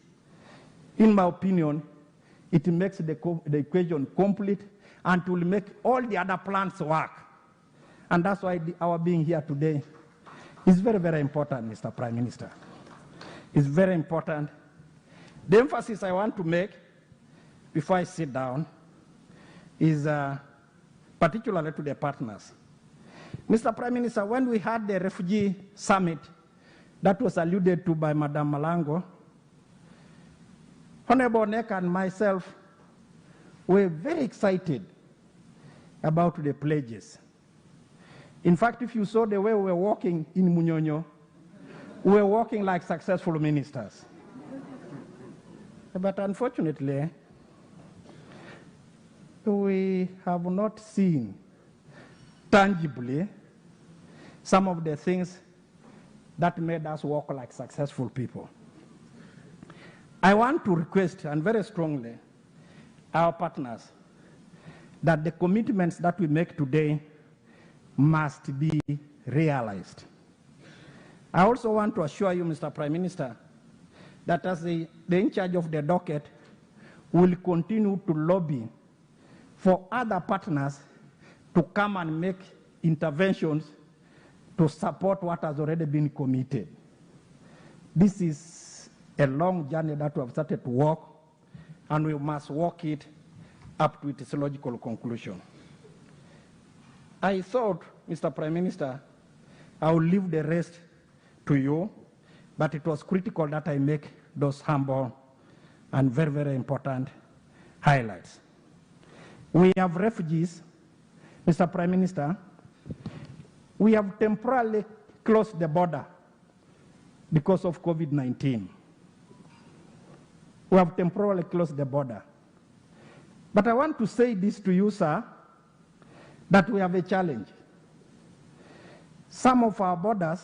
In my opinion, it makes the equation complete and will make all the other plans work. And that's why our being here today is very, very important, Mr. Prime Minister. It's very important. The emphasis I want to make before I sit down is particularly to the partners. Mr. Prime Minister, when we had the refugee summit that was alluded to by Madam Malango, Honorable Nek and myself were very excited about the pledges. In fact, if you saw the way we were walking in Munyonyo, we were walking like successful ministers. But unfortunately, we have not seen tangibly some of the things that made us walk like successful people. I want to request, and very strongly, our partners, that the commitments that we make today must be realized. I also want to assure you, Mr. Prime Minister, that as the in charge of the docket, will continue to lobby for other partners to come and make interventions to support what has already been committed. This is a long journey that we have started to walk, and we must walk it up to its logical conclusion. I thought, Mr. Prime Minister, I will leave the rest to you, but it was critical that I make those humble and very, very important highlights. We have refugees, Mr. Prime Minister. We have temporarily closed the border because of COVID-19. We have temporarily closed the border. But I want to say this to you, sir, that we have a challenge. Some of our borders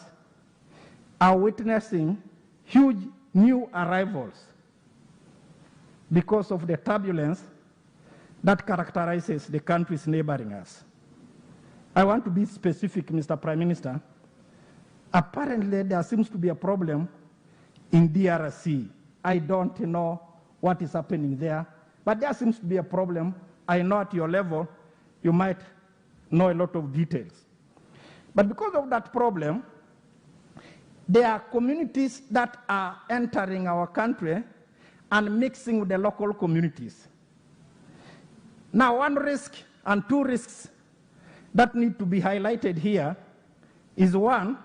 are witnessing huge new arrivals because of the turbulence that characterizes the countries neighboring us. I want to be specific, Mr. Prime Minister. Apparently, there seems to be a problem in DRC. I don't know what is happening there, but there seems to be a problem. I know at your level, you might know a lot of details. But because of that problem, there are communities that are entering our country and mixing with the local communities. Now, one risk and two risks that need to be highlighted here is one,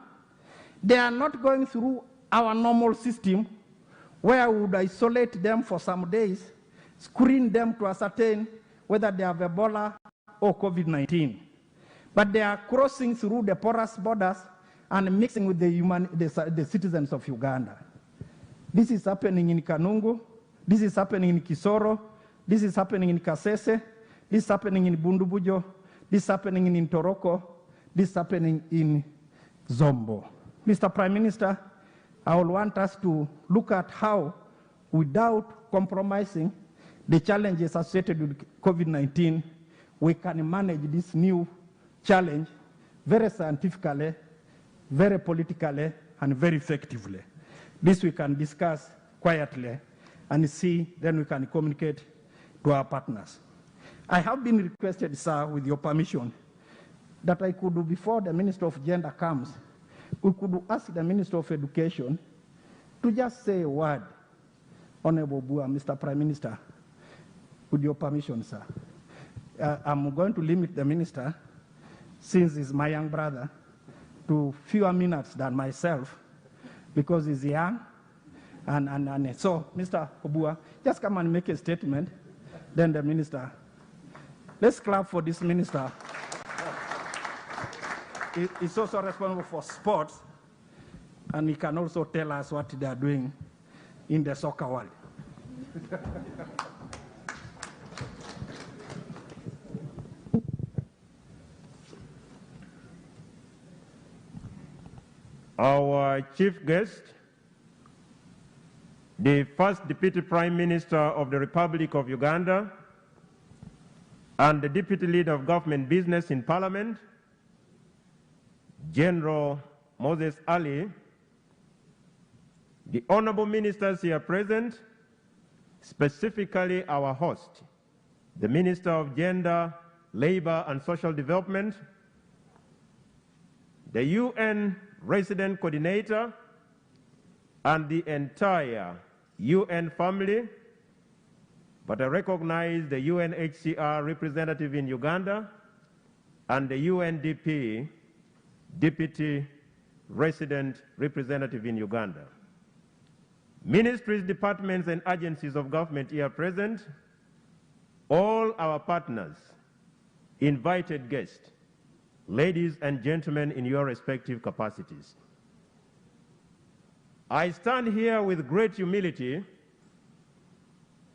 they are not going through our normal system where we would isolate them for some days, screen them to ascertain whether they have Ebola or COVID-19. But they are crossing through the porous borders and mixing with the citizens of Uganda. This is happening in Kanungu, this is happening in Kisoro, this is happening in Kasese, this is happening in Bundubujo, this is happening in Ntoroko, this is happening in Zombo. Mr. Prime Minister, I will want us to look at how, without compromising the challenges associated with COVID-19, we can manage this new challenge very scientifically, very politically, and very effectively. This we can discuss quietly and see, then we can communicate to our partners. I have been requested, sir, with your permission, that I could do, before the Minister of Gender comes, we could ask the Minister of Education to just say a word, Honorable Bua, Mr. Prime Minister, with your permission, sir. I'm going to limit the Minister, since he's my young brother, to fewer minutes than myself, because he's young. And so, Mr. Obua, just come and make a statement, then the Minister. Let's clap for this Minister. He's also responsible for sports, and he can also tell us what they are doing in the soccer world. Our chief guest, the first Deputy Prime Minister of the Republic of Uganda and the Deputy Leader of Government Business in Parliament, General Moses Ali, the honorable ministers here present, specifically our host, the Minister of Gender, Labor and Social Development, the UN Resident Coordinator, and the entire UN family, but I recognize the UNHCR representative in Uganda and the UNDP Deputy Resident Representative in Uganda. Ministries, departments, and agencies of government here present, all our partners, invited guests, ladies and gentlemen in your respective capacities. I stand here with great humility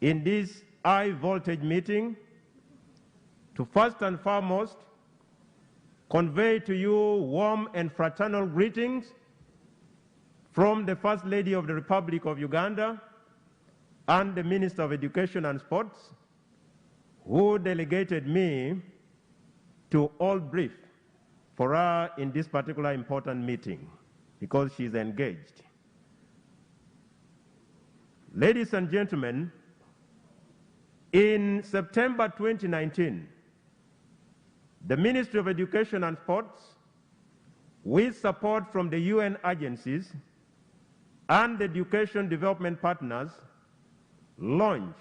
in this high-voltage meeting to first and foremost convey to you warm and fraternal greetings from the First Lady of the Republic of Uganda and the Minister of Education and Sports, who delegated me to all brief for her in this particular important meeting because she's engaged. Ladies and gentlemen, in September 2019, the Ministry of Education and Sports, with support from the UN agencies and the education development partners, launched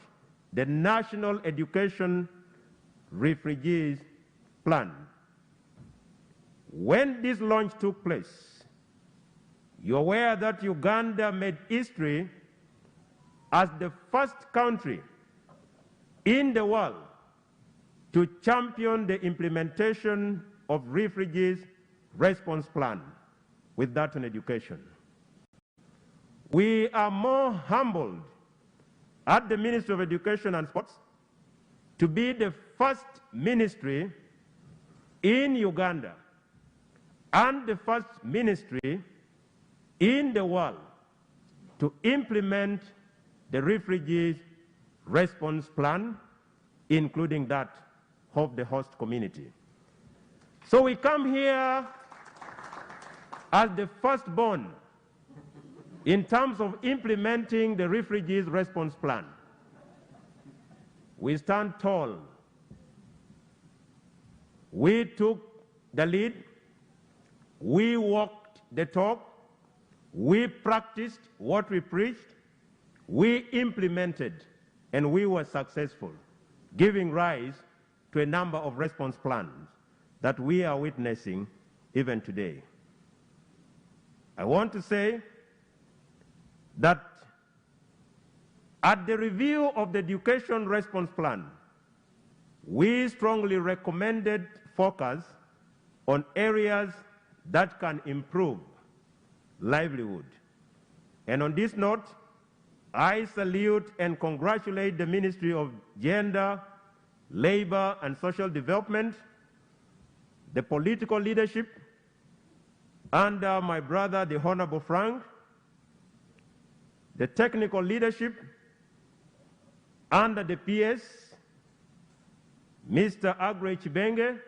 the National Education Refugees Plan. When this launch took place, you're aware that Uganda made history as the first country in the world to champion the implementation of refugees response plan with that on education. We are more humbled at the Ministry of Education and Sports to be the first ministry in Uganda and the first ministry in the world to implement the refugees response plan, including that of the host community. So we come here as the firstborn in terms of implementing the refugees response plan. We stand tall. We took the lead. We walked the talk. We practiced what we preached. We implemented, and we were successful, giving rise to a number of response plans that we are witnessing even today. I want to say that at the review of the education response plan, we strongly recommended focus on areas that can improve livelihood. And on this note, I salute and congratulate the Ministry of Gender, Labor and Social Development, the political leadership under my brother, the Honorable Frank, the technical leadership under the PS, Mr. Agre Chibenge,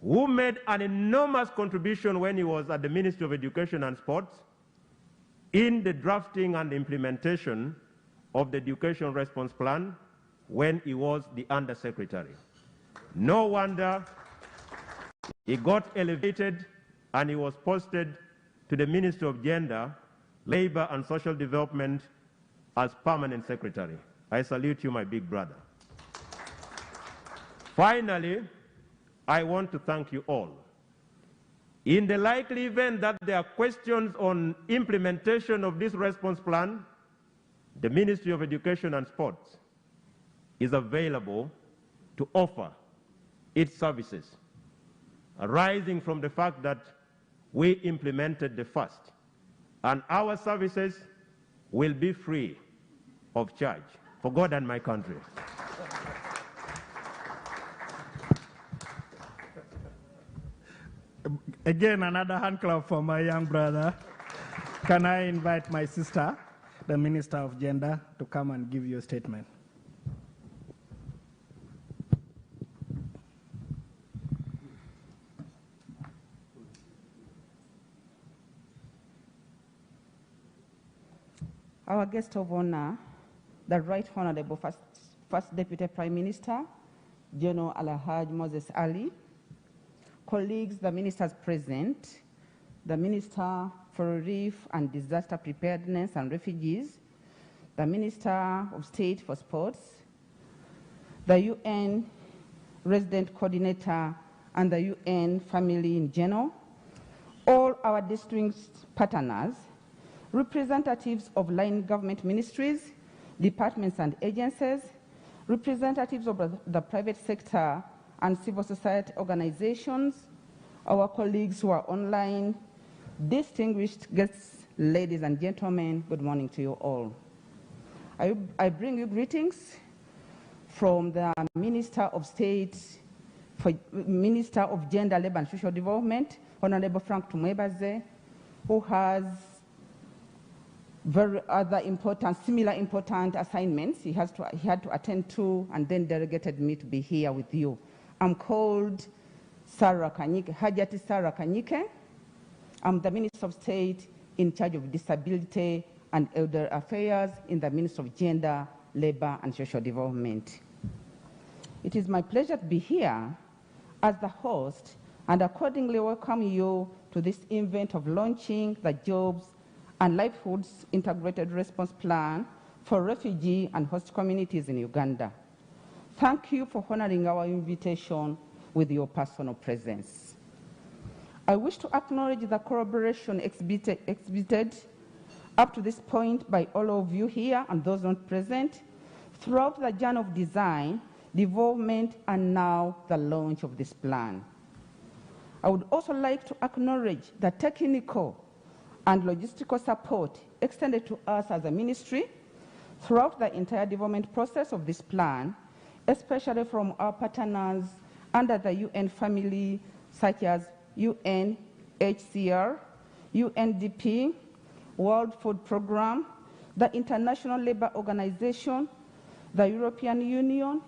who made an enormous contribution when he was at the Ministry of Education and Sports in the drafting and implementation of the Education Response Plan when he was the Undersecretary. No wonder he got elevated and he was posted to the Ministry of Gender, Labor and Social Development as Permanent Secretary. I salute you, my big brother. Finally, I want to thank you all. In the likely event that there are questions on implementation of this response plan, the Ministry of Education and Sports is available to offer its services, arising from the fact that we implemented the first, and our services will be free of charge for God and my country. Again, another hand clap for my young brother. Can I invite my sister, the Minister of Gender, to come and give you a statement? Our guest of honor, the Right Honorable First Deputy Prime Minister, General Alhaj Moses Ali, colleagues, the ministers present, the Minister for Relief and Disaster Preparedness and Refugees, the Minister of State for Sports, the UN Resident Coordinator, and the UN Family in general, all our district partners, representatives of line government ministries, departments and agencies, representatives of the private sector and civil society organizations, our colleagues who are online, distinguished guests, ladies and gentlemen, good morning to you all. I bring you greetings from the Minister of State, Minister of Gender, Labour and Social Development, Honorable Frank Tumwebaze, who has very other important, similar important assignments he had to attend to, and then delegated me to be here with you. I'm called Sarah Kanyike, Hajati Sarah Kanyike. I'm the Minister of State in charge of Disability and Elder Affairs in the Ministry of Gender, Labour and Social Development. It is my pleasure to be here as the host and accordingly welcome you to this event of launching the Jobs and Livelihoods Integrated Response Plan for refugee and host communities in Uganda. Thank you for honoring our invitation with your personal presence. I wish to acknowledge the collaboration exhibited up to this point by all of you here and those not present throughout the journey of design, development, and now the launch of this plan. I would also like to acknowledge the technical and logistical support extended to us as a ministry throughout the entire development process of this plan, especially from our partners under the UN family, such as UNHCR, UNDP, World Food Programme, the International Labour Organization, the European Union,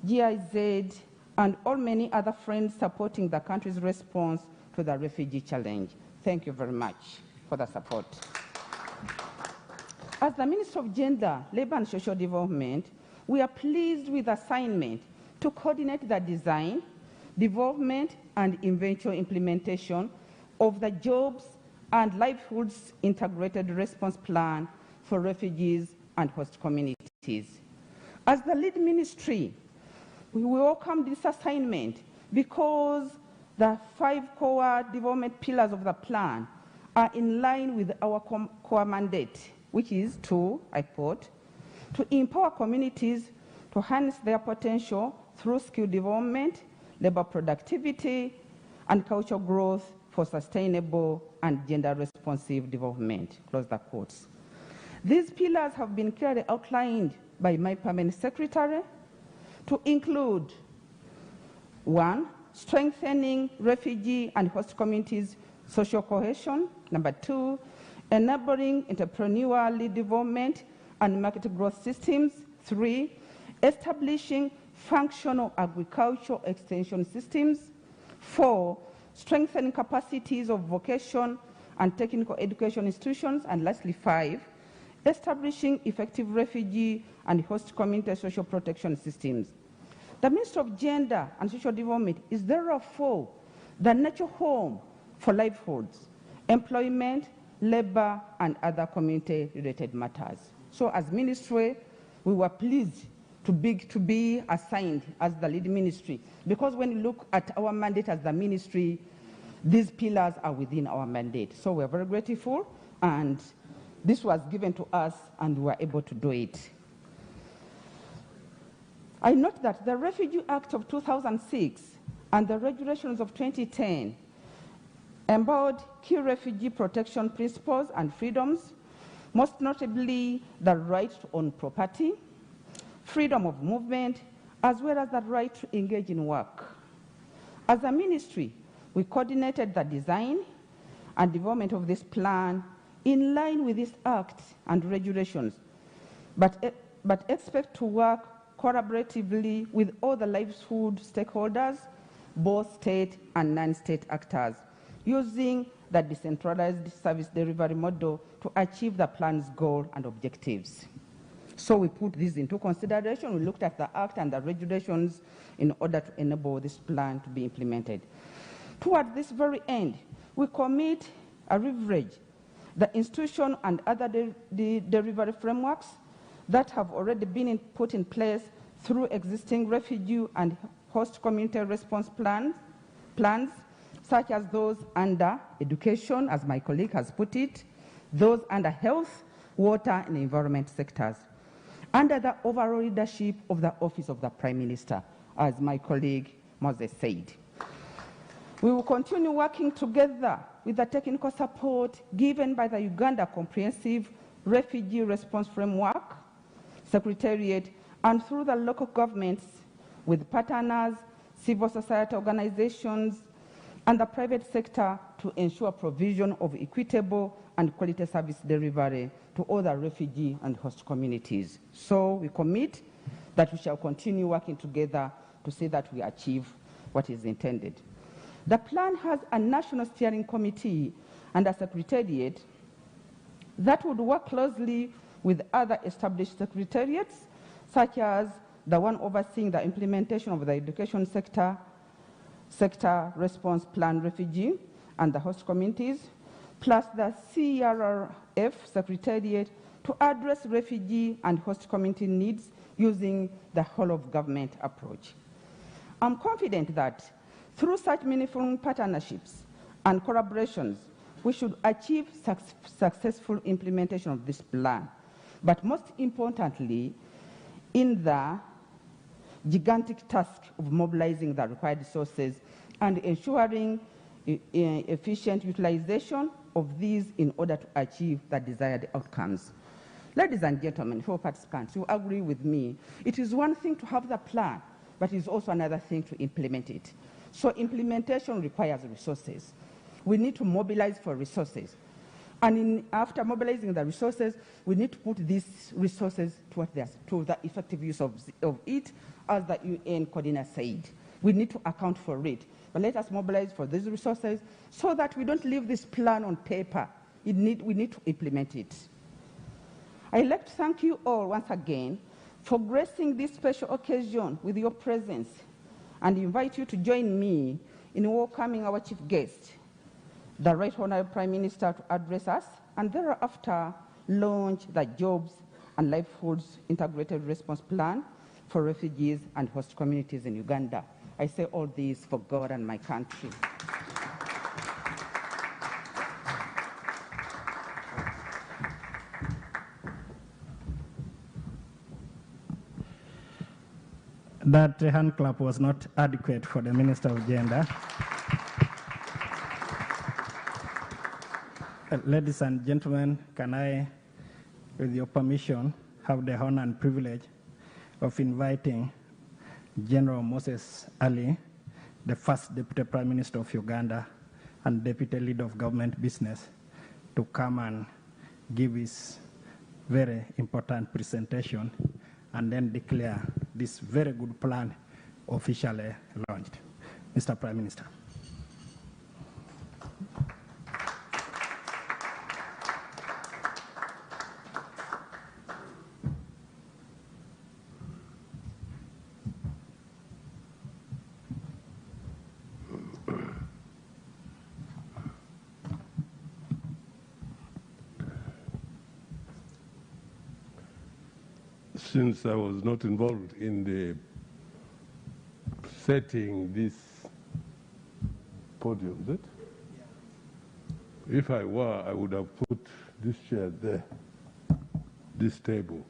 GIZ, and all many other friends supporting the country's response to the refugee challenge. Thank you very much for the support. As the Minister of Gender, Labour and Social Development, we are pleased with the assignment to coordinate the design, development, and eventual implementation of the Jobs and Livelihoods Integrated Response Plan for refugees and host communities. As the lead ministry, we welcome this assignment because the 5 core development pillars of the plan are in line with our core mandate, which is to, I quote, to empower communities to harness their potential through skill development, labor productivity, and cultural growth for sustainable and gender-responsive development, close the quotes. These pillars have been clearly outlined by my permanent secretary to include 1, strengthening refugee and host communities' social cohesion. Number 2, enabling entrepreneurial development and market growth systems. 3, establishing functional agricultural extension systems. 4, strengthening capacities of vocation and technical education institutions. And lastly, 5, establishing effective refugee and host community social protection systems. The Ministry of Gender and Social Development is therefore the natural home for livelihoods, employment, labor, and other community-related matters. So as ministry, we were pleased to be assigned as the lead ministry, because when you look at our mandate as the ministry, these pillars are within our mandate. So we're very grateful, and this was given to us, and we were able to do it. I note that the Refugee Act of 2006 and the regulations of 2010 embodied key refugee protection principles and freedoms, most notably the right to own property, freedom of movement, as well as the right to engage in work. As a ministry, we coordinated the design and development of this plan in line with this act and regulations, but expect to work collaboratively with all the livelihood stakeholders, both state and non-state actors, using the decentralized service delivery model to achieve the plan's goal and objectives. So we put this into consideration. We looked at the act and the regulations in order to enable this plan to be implemented. Toward this very end, we commit a leverage the institution and other delivery frameworks that have already been put in place through existing refugee and host community response plans, such as those under education, as my colleague has put it, those under health, water, and environment sectors, under the overall leadership of the Office of the Prime Minister, as my colleague Moses said. We will continue working together with the technical support given by the Uganda Comprehensive Refugee Response Framework, Secretariat, and through the local governments with partners, civil society organizations, and the private sector to ensure provision of equitable and quality service delivery to all the refugee and host communities. So we commit that we shall continue working together to see that we achieve what is intended. The plan has a national steering committee and a secretariat that would work closely with other established secretariats, such as the one overseeing the implementation of the education sector response plan refugee and the host communities, plus the CRRF secretariat to address refugee and host community needs using the whole of government approach. I'm confident that through such meaningful partnerships and collaborations, we should achieve successful implementation of this plan. But most importantly, in the gigantic task of mobilizing the required resources and ensuring efficient utilization of these in order to achieve the desired outcomes. Ladies and gentlemen, fellow participants, you agree with me. It is one thing to have the plan, but it is also another thing to implement it. So implementation requires resources. We need to mobilize for resources. And after mobilizing the resources, we need to put these resources to the effective use of it, as the UN coordinator said. We need to account for it. But let us mobilize for these resources so that we don't leave this plan on paper. We need to implement it. I'd like to thank you all once again for gracing this special occasion with your presence and invite you to join me in welcoming our chief guest, the Right Honourable Prime Minister, to address us, and thereafter launch the Jobs and Livelihoods Integrated Response Plan for refugees and host communities in Uganda. I say all this for God and my country. That hand clap was not adequate for the Minister of Gender. Ladies and gentlemen, can I, with your permission, have the honor and privilege of inviting General Moses Ali, the first Deputy Prime Minister of Uganda and Deputy Leader of Government Business, to come and give his very important presentation and then declare this very good plan officially launched. Mr. Prime Minister. Since I was not involved in the setting this podium, is it? Yeah. If I were, I would have put this chair there, this table.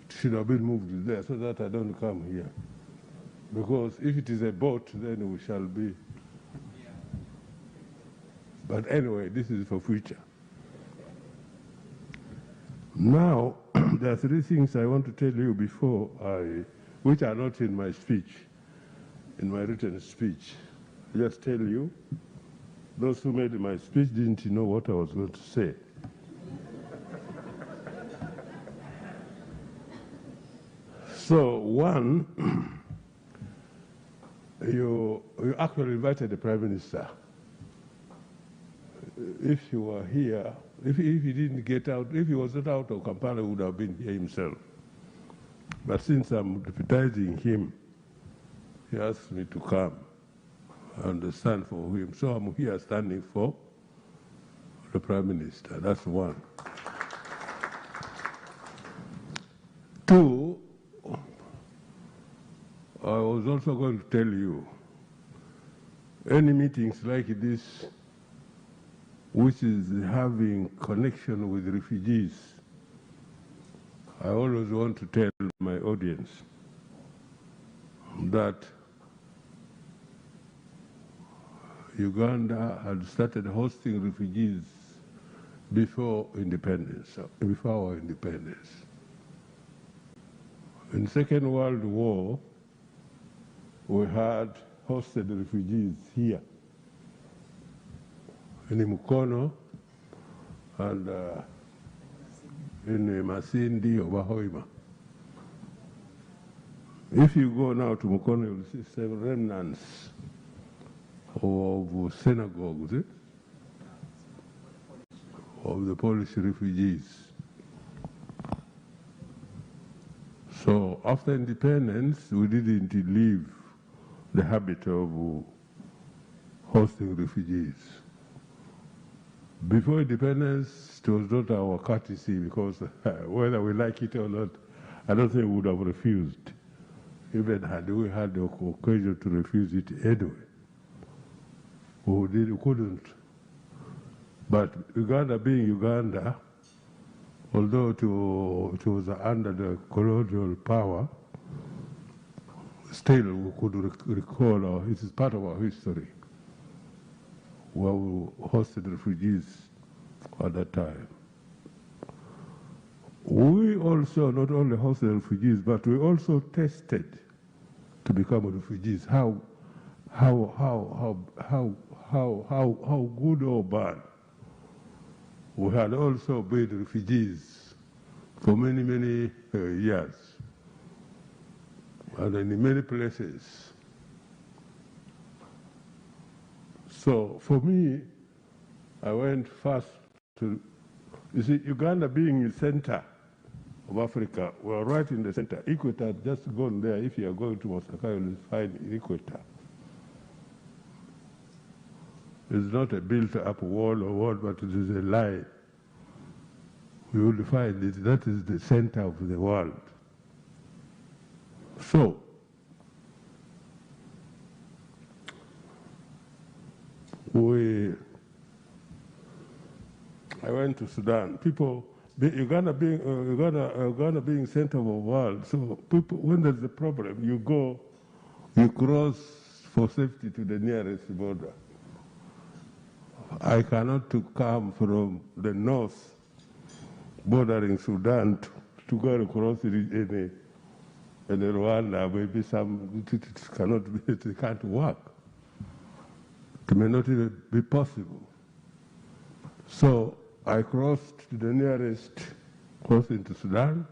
It should have been moved there so that I don't come here. Because if it is a boat, then we shall be. Yeah. But anyway, this is for future. Now, there are three things I want to tell you before which are not in my speech, in my written speech. I just tell you, those who made my speech didn't know what I was going to say. So, one, you actually invited the Prime Minister. If you were here, if he didn't get out, if he was not out of Kampala, he would have been here himself. But since I'm deputizing him, he asked me to come and stand for him. So I'm here standing for the Prime Minister. That's one. Two, I was also going to tell you, any meetings like this, which is having connection with refugees, I always want to tell my audience that Uganda had started hosting refugees before independence, before our independence. In the Second World War, we had hosted refugees here in Mukono and in Masindi or Bahoima. If you go now to Mukono, you'll see several remnants of synagogues, of the Polish refugees. So after independence, we didn't leave the habit of hosting refugees. Before independence, it was not our courtesy because whether we like it or not, I don't think we would have refused, even had we had the occasion to refuse it anyway. We couldn't. But Uganda being Uganda, although it was under the colonial power, still we could recall, it is part of our history, where we hosted refugees at that time. We also not only hosted refugees, but we also tested to become refugees. How good or bad. We had also been refugees for many, many years, and in many places. So for me, I went first to, you see, Uganda being the center of Africa, we're right in the center. Equator had just gone there. If you are going to Masaka, you'll find Equator. It's not a built-up wall or wall, but it is a line. You will find it. That is the center of the world. So, I went to Sudan. People, Uganda being center of the world. So people, when there's a problem, you go, you cross for safety to the nearest border. I cannot come from the north, bordering Sudan, to go across in Rwanda. Maybe it can't work. It may not even be possible. So I crossed to the nearest, crossed into Sudan.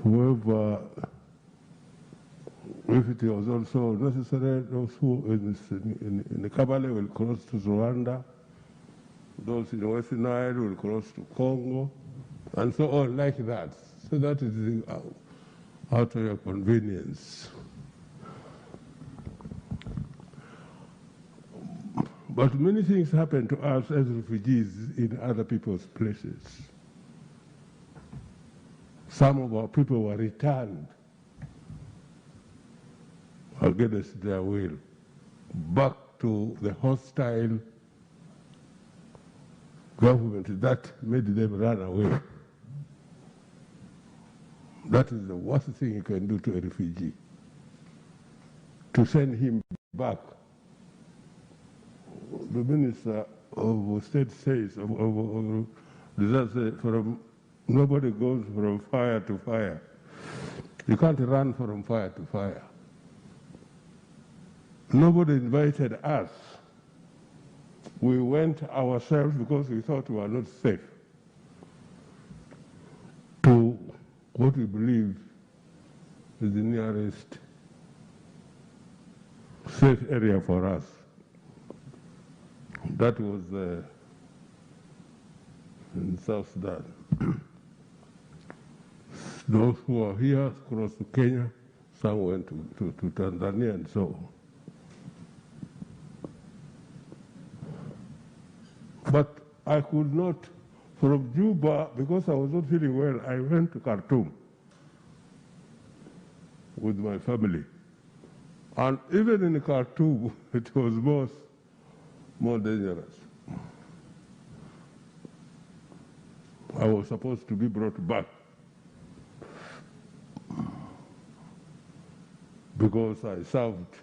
Whoever, if it was also necessary, those who in the Kabale will cross to Rwanda, those in Western Nile will cross to Congo, and so on like that. So that is out of your convenience. But many things happen to us as refugees in other people's places. Some of our people were returned against their will back to the hostile government that made them run away. That is the worst thing you can do to a refugee, to send him back. The Minister of State says, nobody goes from fire to fire. You can't run from fire to fire. Nobody invited us. We went ourselves because we thought we were not safe to what we believe is the nearest safe area for us. That was in South Sudan. Those who are here crossed to Kenya, some went to Tanzania and so on. But I could not From Juba, because I was not feeling well, I went to Khartoum with my family. And even in Khartoum, it was more dangerous. I was supposed to be brought back because I served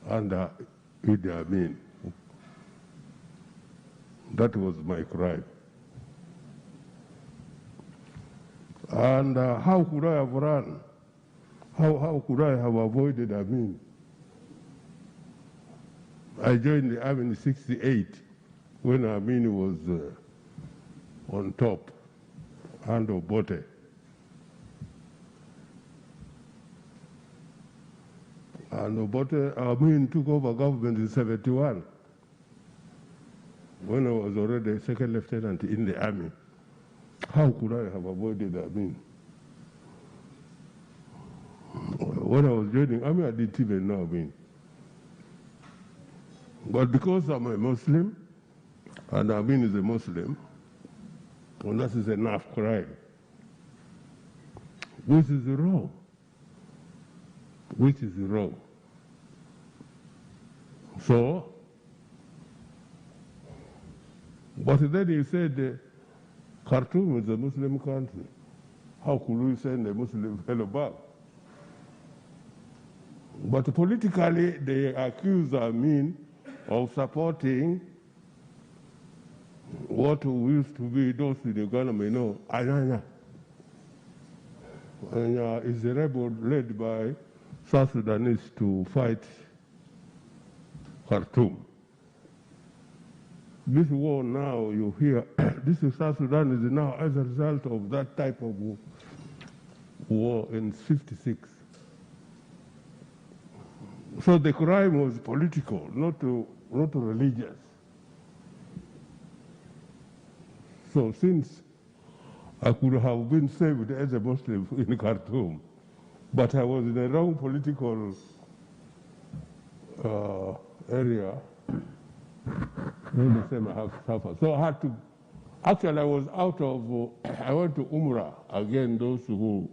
under Idi Amin. That was my crime. And how could I have run? How could I have avoided Amin? I joined the army in '68 when Amin was on top, and Obote. And Obote, Amin took over government in '71 when I was already second lieutenant in the army. How could I have avoided Amin? When I was joining army, I didn't even know Amin. But because I'm a Muslim, and Amin is a Muslim, and that is enough crime. Which is wrong. Which is wrong. So, but then you said Khartoum is a Muslim country. How could we send a Muslim fellow back? But politically, they accuse Amin of supporting what used to be, those in Uganda may know, Anyanya. Anyanya is a rebel led by South Sudanese to fight Khartoum. This war now, you hear, this is South Sudan is now as a result of that type of war in '56. So the crime was political, not religious. So since I could have been saved as a Muslim in Khartoum, but I was in the wrong political area, the same I have suffered. So I had to, actually I was out of, I went to Umrah, again those who,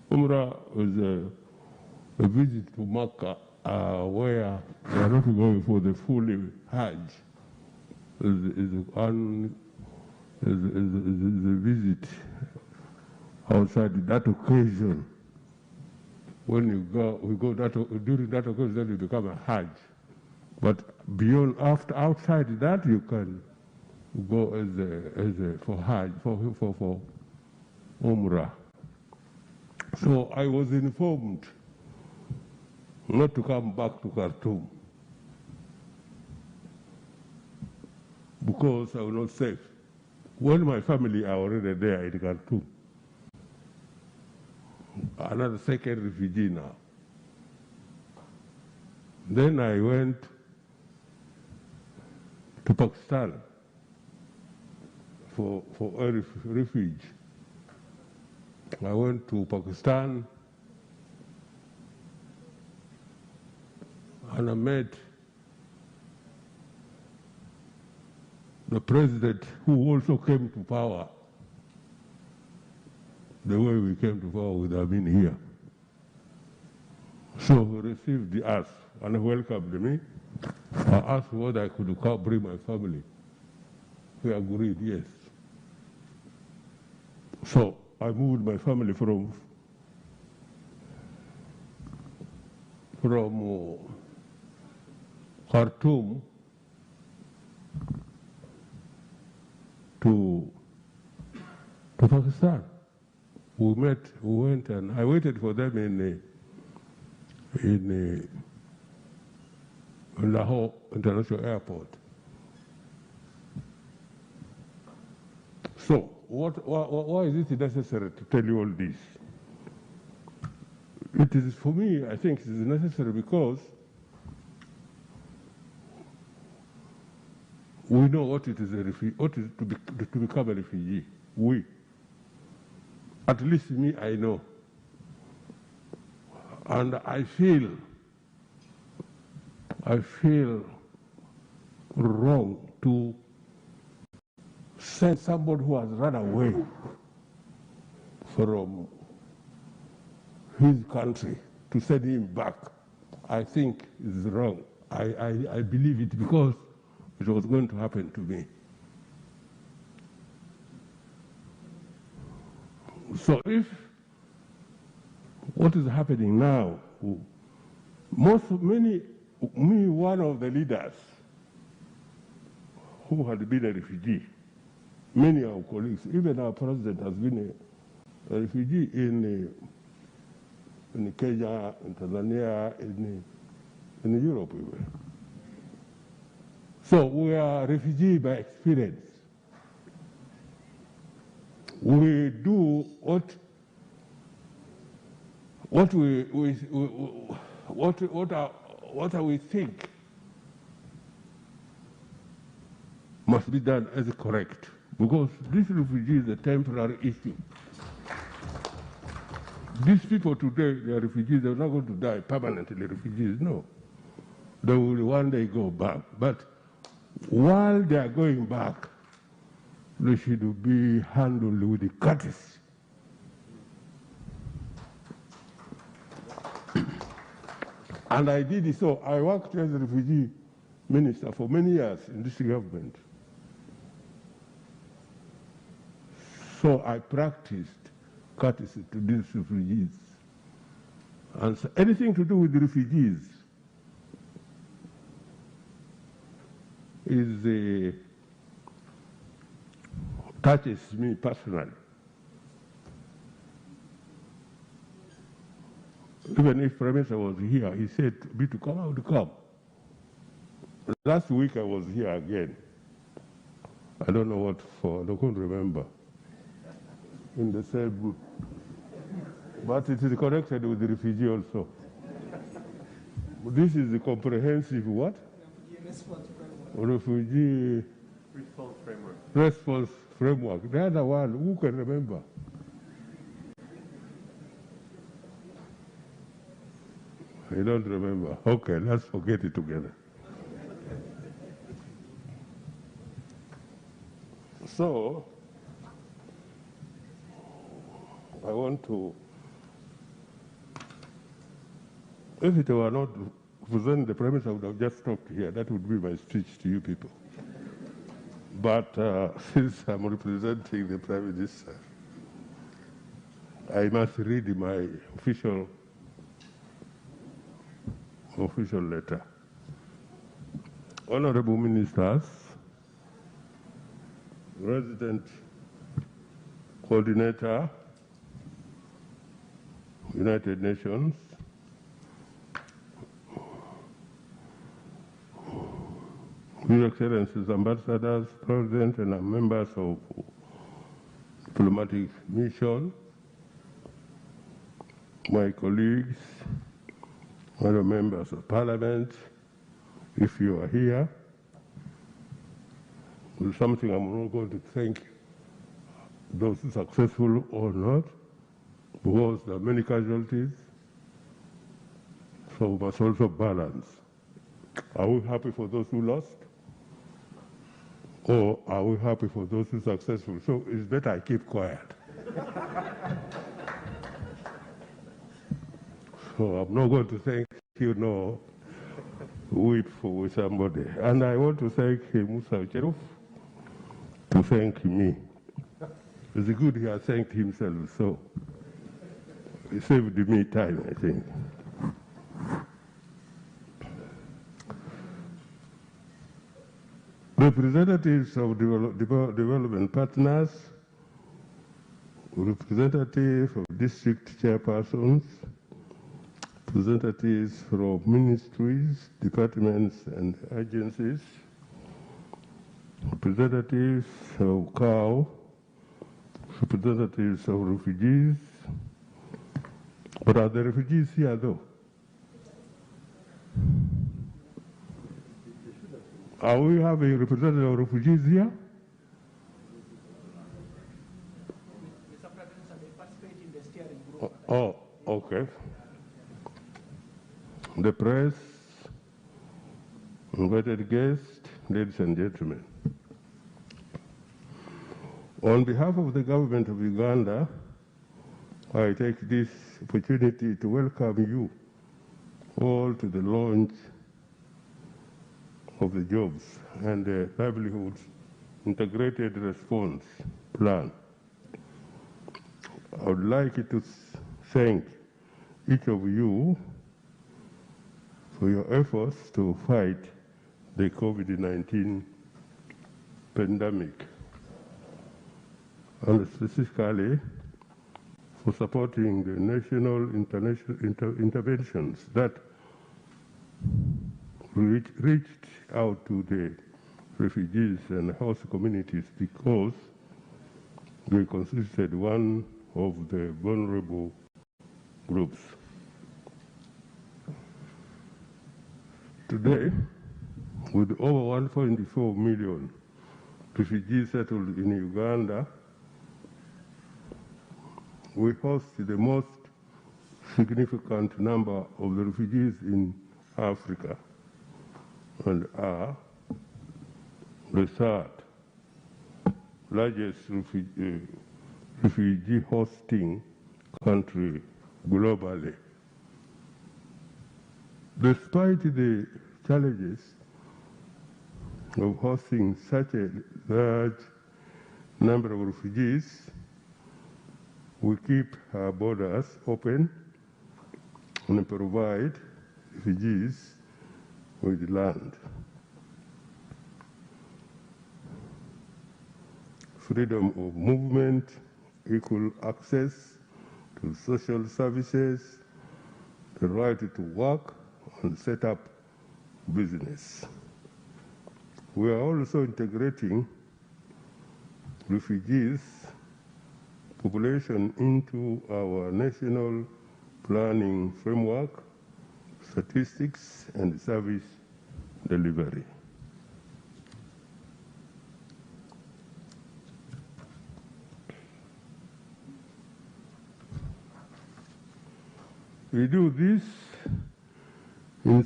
Umrah was a visit to Makkah, where they are not going for the full Hajj. Is a visit outside that occasion. When you go, during that occasion, then you become a Hajj. But beyond, outside that, you can go for Hajj, for Umrah. So I was informed not to come back to Khartoum because I was not safe. When my family are already there in Khartoum, another second refugee now. Then I went to Pakistan for a refuge. I went to Pakistan and I met the president who also came to power the way we came to power with Amin here. So he received us and welcomed me. I asked whether I could bring my family. He agreed, yes. So I moved my family from Khartoum to Pakistan. We went, and I waited for them in Lahore International Airport. So, why is it necessary to tell you all this? It is, for me, I think it is necessary because we know what it is what is to become a refugee. At least me, I know. And I feel wrong to send somebody who has run away from his country to send him back, I think is wrong. I believe it because it was going to happen to me. So if what is happening now, one of the leaders who had been a refugee, many of our colleagues, even our president has been a refugee in Kenya, in Tanzania, in Europe even. So we are refugees by experience. We do what we think must be done as correct, because this refugee is a temporary issue. These people today, they are refugees, they're not going to die permanently refugees, no. They will one day go back. But while they are going back, they should be handled with courtesy. And I did it so. I worked as a refugee minister for many years in this government. So I practiced courtesy to these refugees. And so anything to do with the refugees touches me personally. Even if Prime Minister was here, he said to me to come, I would come. Last week I was here again. I don't know what for, I don't remember. In the same group. But it is connected with the refugee also. This is the comprehensive what? Refugee response framework. Response framework. The other one, who can remember? I don't remember. Okay, let's forget it together. So, I want to, if it were not presenting the premise, I would have just stopped here. That would be my speech to you people. But since I'm representing the Prime Minister, I must read my official letter. Honorable Ministers, Resident Coordinator, United Nations, Your Excellencies, Ambassadors, President, and members of diplomatic mission, my colleagues, other members of Parliament, if you are here, with something I'm not going to thank those successful or not, because there are many casualties, so we must also balance. Are we happy for those who lost? Or are we happy for those who are successful? So it's better I keep quiet. So I'm not going to thank you, no, weep for somebody. And I want to thank Musa Cheruf to thank me. It's good he has thanked himself, so he saved me time, I think. Representatives of development partners, representatives of district chairpersons, representatives from ministries, departments, and agencies, representatives of COW, representatives of refugees. But are the refugees here, though? Are we having representatives of refugees here? Mr. President, they participate in the steering group. Oh, okay. The press, invited guests, ladies and gentlemen. On behalf of the government of Uganda, I take this opportunity to welcome you all to the launch of the Jobs and Livelihoods Integrated Response Plan. I would like to thank each of you for your efforts to fight the COVID-19 pandemic, and specifically for supporting the national international interventions that reached out to the refugees and host communities, because they constituted one of the vulnerable groups. Today, with over 1.4 million refugees settled in Uganda, we host the most significant number of the refugees in Africa and are the third largest refugee hosting country globally. Despite the challenges of hosting such a large number of refugees, we keep our borders open and provide refugees with land. Freedom of movement, equal access to social services, the right to work and set up business. We are also integrating refugees population into our national planning framework, statistics, and service delivery. We do this in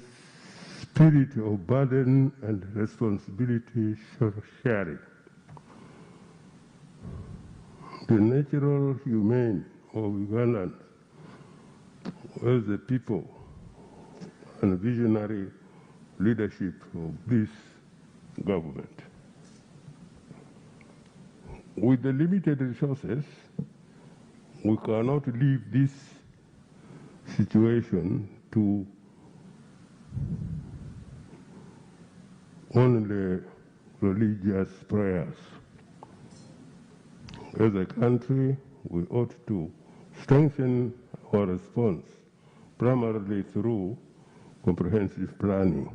spirit of burden and responsibility sharing. The natural humane of Ugandans as the people and visionary leadership of this government. With the limited resources, we cannot leave this situation to only religious prayers. As a country, we ought to strengthen our response primarily through comprehensive planning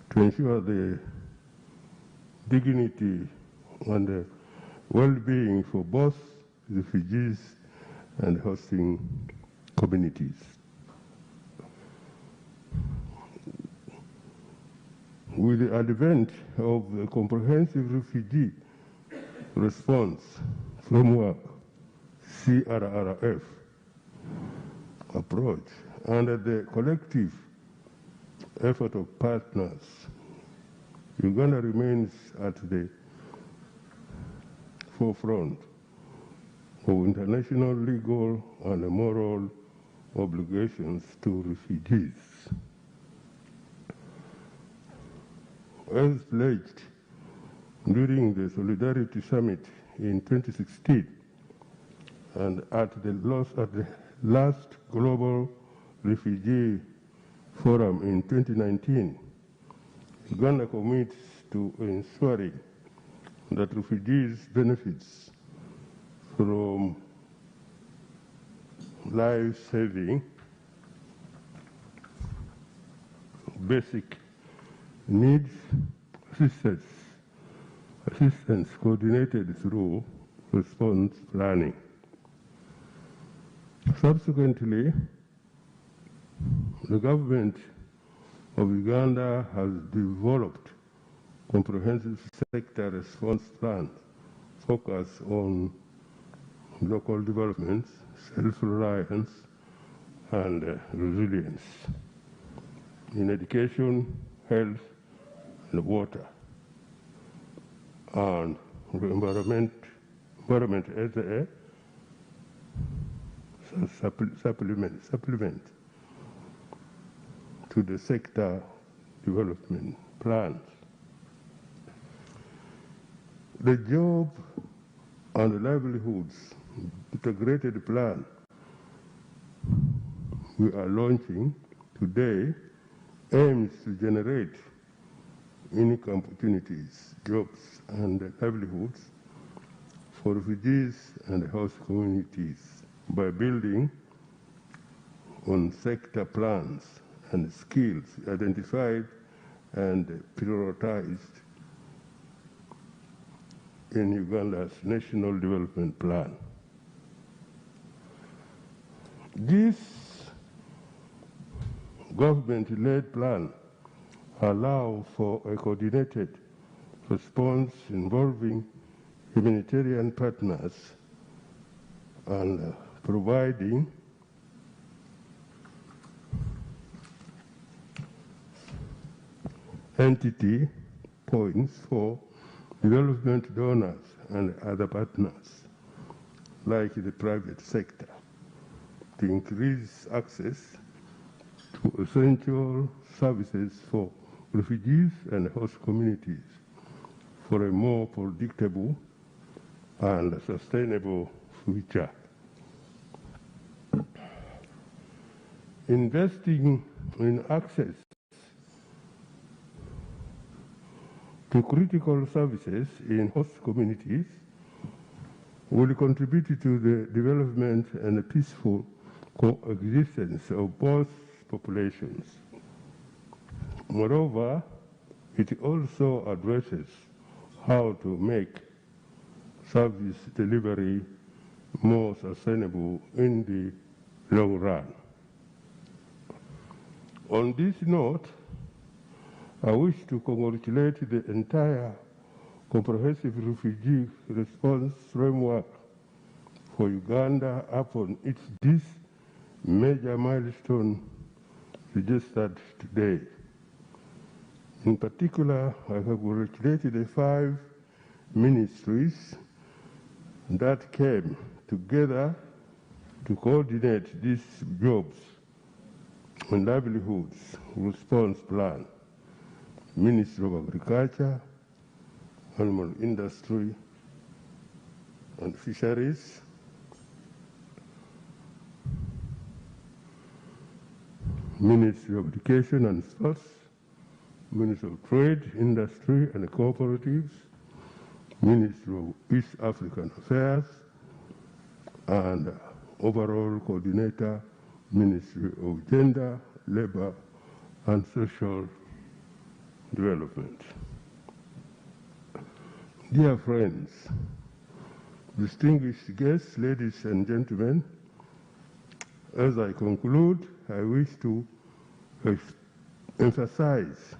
to ensure the dignity and the well-being for both refugees and hosting communities. With the advent of the comprehensive refugee response framework, CRRF approach, under the collective effort of partners, Uganda remains at the forefront of international legal and moral obligations to refugees. As pledged during the Solidarity Summit in 2016 and at the last Global Refugee Forum in 2019, Uganda commits to ensuring that refugees benefits from life-saving basic needs assistance coordinated through response planning. Subsequently, the government of Uganda has developed comprehensive sector response plans focused on local development, self-reliance, and resilience in education, health, and water, and environment as a supplement to the sector development plans. The job and livelihoods integrated plan we are launching today aims to generate unique opportunities, jobs, and livelihoods for refugees and host communities by building on sector plans and skills identified and prioritized in Uganda's National Development Plan. This government-led plan allows for a coordinated response involving humanitarian partners and providing entity points for development donors and other partners, like the private sector, to increase access to essential services for refugees and host communities for a more predictable and sustainable future. Investing in access to critical services in host communities will contribute to the development and peaceful coexistence of both populations. Moreover, it also addresses how to make service delivery more sustainable in the long run. On this note, I wish to congratulate the entire comprehensive refugee response framework for Uganda upon this major milestone registered today. In particular, I congratulate the 5 ministries that came together to coordinate these jobs and livelihoods response plan. Ministry of Agriculture, Animal Industry and Fisheries, Ministry of Education and Sports, Ministry of Trade, Industry and Cooperatives, Ministry of East African Affairs, and overall coordinator, Ministry of Gender, Labor and Social Development. Dear friends, distinguished guests, ladies and gentlemen, as I conclude, I wish to emphasize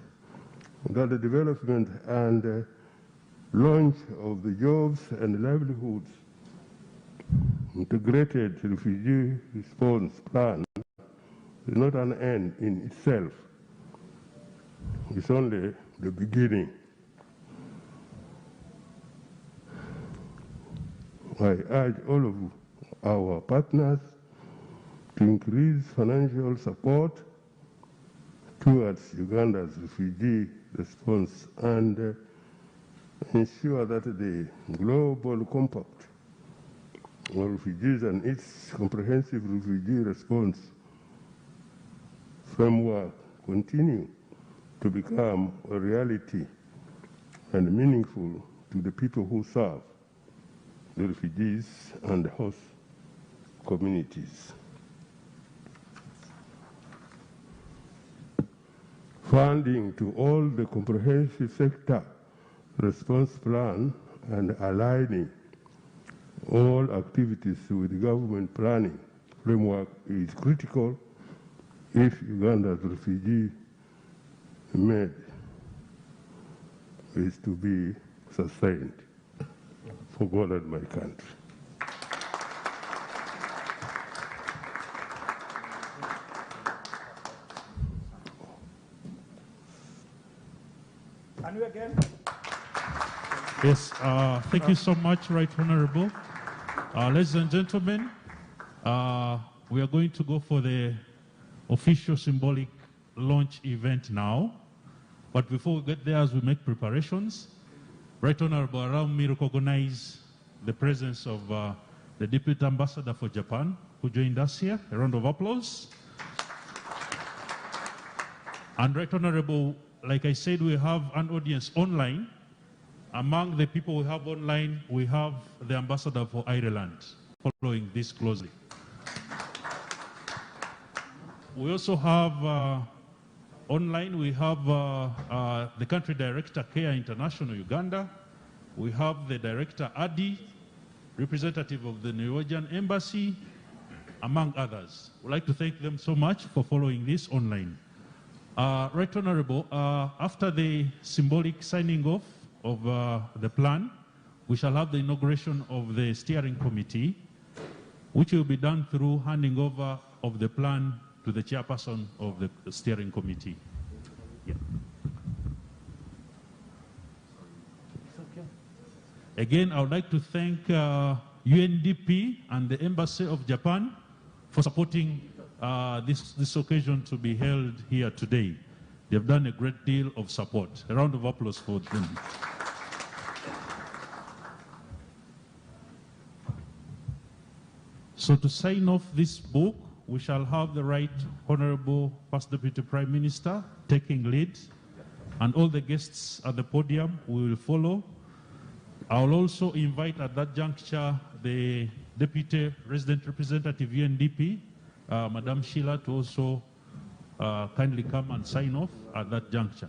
that the development and launch of the jobs and livelihoods integrated refugee response plan is not an end in itself. It's only the beginning. I urge all of our partners to increase financial support towards Uganda's refugee response and ensure that the global compact on refugees and its comprehensive refugee response framework continue to become a reality and meaningful to the people who serve the refugees and host communities. Funding to all the comprehensive sector response plan and aligning all activities with government planning framework is critical if Uganda's refugee need is to be sustained for God and my country. Can you again? Yes, thank you so much, Right Honorable. Ladies and gentlemen, we are going to go for the official symbolic launch event now. But before we get there, as we make preparations, Right Honorable, allow me to recognize the presence of the Deputy Ambassador for Japan, who joined us here. A round of applause. And Right Honorable, like I said, we have an audience online. Among the people we have online, we have the Ambassador for Ireland, following this closely. We also have online, we have the Country Director, CARE International, Uganda. We have the Director, Adi, representative of the Norwegian Embassy, among others. We'd like to thank them so much for following this online. Right Honorable, after the symbolic signing off of the plan, we shall have the inauguration of the steering committee, which will be done through handing over of the plan to the chairperson of the steering committee. Yeah. Again, I would like to thank UNDP and the Embassy of Japan for supporting this occasion to be held here today. They've done a great deal of support. A round of applause for them. So to sign off this book, we shall have the Right Honorable First Deputy Prime Minister taking lead, and all the guests at the podium will follow. I will also invite at that juncture the Deputy Resident Representative UNDP, Madam Sheila, to also kindly come and sign off at that juncture.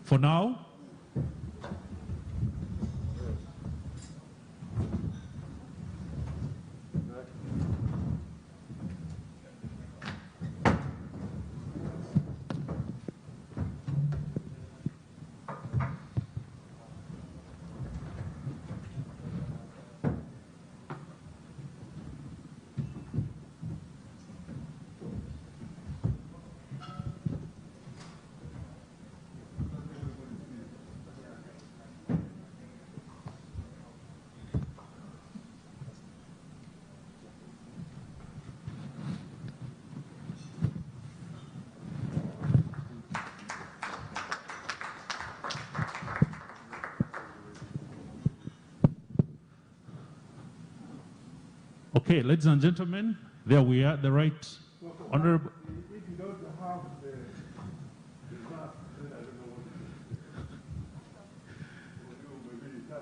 For now, okay, ladies and gentlemen, there we are, the Right Honorable. If you don't have the map, then I don't know what to do.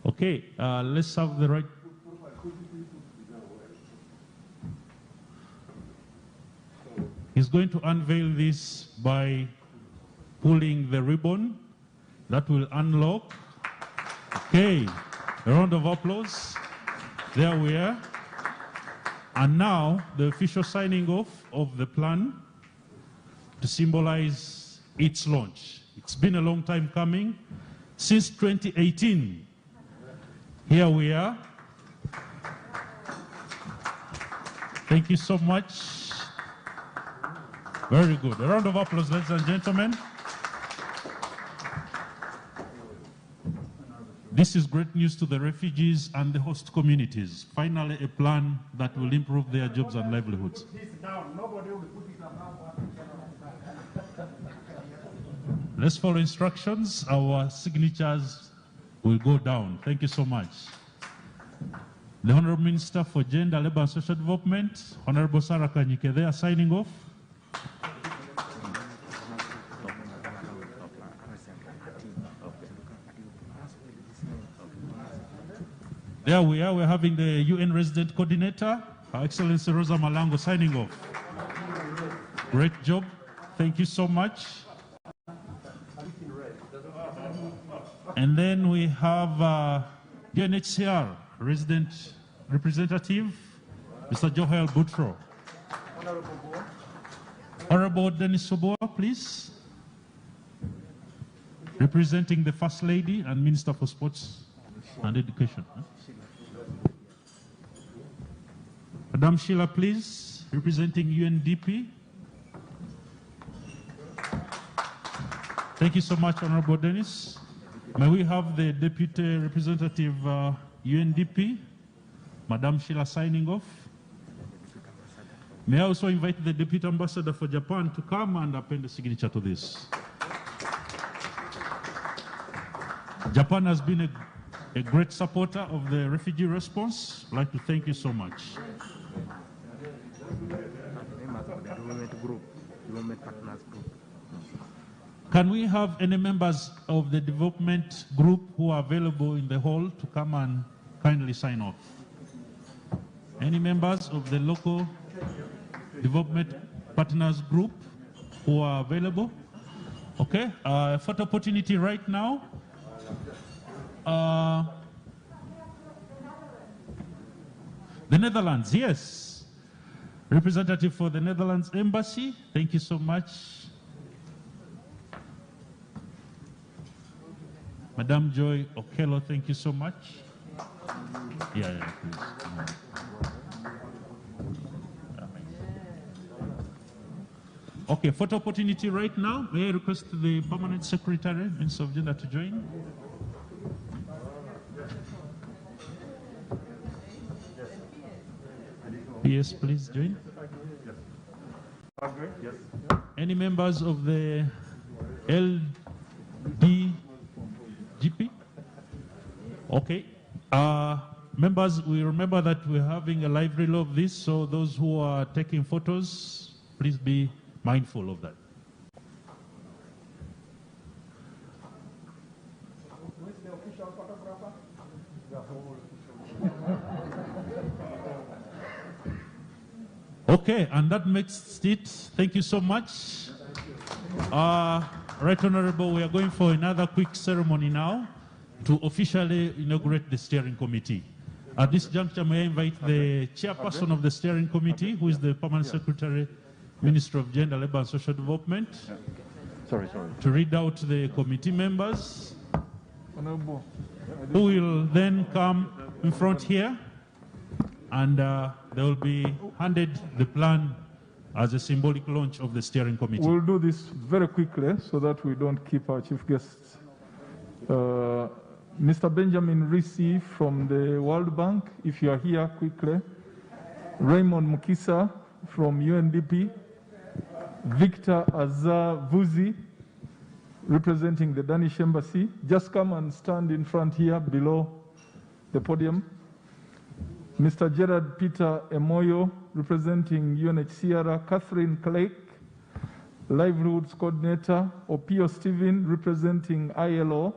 Okay, let's have the Right. He's going to unveil this by pulling the ribbon that will unlock. Okay, a round of applause. There we are. And now the official signing off of the plan to symbolize its launch. It's been a long time coming, since 2018. Here we are. Thank you so much. Very good. A round of applause, ladies and gentlemen. This is great news to the refugees and the host communities. Finally, a plan that will improve their jobs and livelihoods. Let's follow instructions. Our signatures will go down. Thank you so much. The Honorable Minister for Gender, Labour and Social Development, Honorable Sarah Kanyike, they are signing off. There we are, we're having the UN Resident Coordinator, Her Excellency Rosa Malango, signing off. Great job. Thank you so much. And then we have UNHCR Resident Representative, Mr. Joel Boutro. Honorable Denis Soboa, please. Representing the First Lady and Minister for Sports and Education. Madam Sheila, please, representing UNDP. Thank you so much, Honorable Dennis. May we have the Deputy Representative UNDP, Madam Sheila, signing off. May I also invite the Deputy Ambassador for Japan to come and append the signature to this. Japan has been a great supporter of the refugee response. I'd like to thank you so much. Can we have any members of the development group who are available in the hall to come and kindly sign off? Any members of the local development partners group who are available? Okay, photo opportunity right now. The Netherlands, yes. Representative for the Netherlands Embassy, thank you so much. Madam Joy Okello, thank you so much. Yeah, please. Okay, photo opportunity right now. May I request the Permanent Secretary, Minister of Gender, to join? Yes, please join. Yes. Any members of the LDGP? Okay. Members, we remember that we're having a live reel of this, so those who are taking photos, please be mindful of that. Who's the official photographer? Okay, and that makes it. Thank you so much. Right Honorable, we are going for another quick ceremony now to officially inaugurate the steering committee. At this juncture, may I invite the chairperson of the steering committee, who is the Permanent Secretary, Minister of Gender, Labour and Social Development, to read out the committee members, who will then come in front here, and they will be handed the plan as a symbolic launch of the steering committee. We'll do this very quickly so that we don't keep our chief guests. Mr. Benjamin Risi from the World Bank, if you are here quickly. Raymond Mukisa from UNDP. Victor Azavuzi, representing the Danish Embassy. Just come and stand in front here below the podium. Mr. Gerard Peter Emoyo, representing UNHCR. Catherine Clegg, Livelihoods Coordinator. Opio Stephen, representing ILO.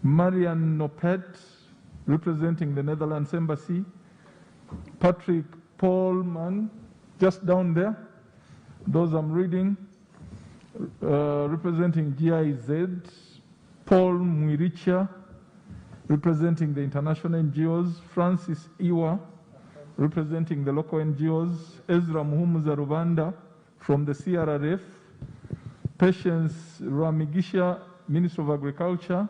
Marian Nopet, representing the Netherlands Embassy. Patrick Paulman, just down there. Those I'm reading, representing GIZ. Paul Mwiricha, representing the international NGOs. Francis Iwa, representing the local NGOs. Ezra Muhumuza Rubanda from the CRRF. Patience Ramigisha, Minister of Agriculture.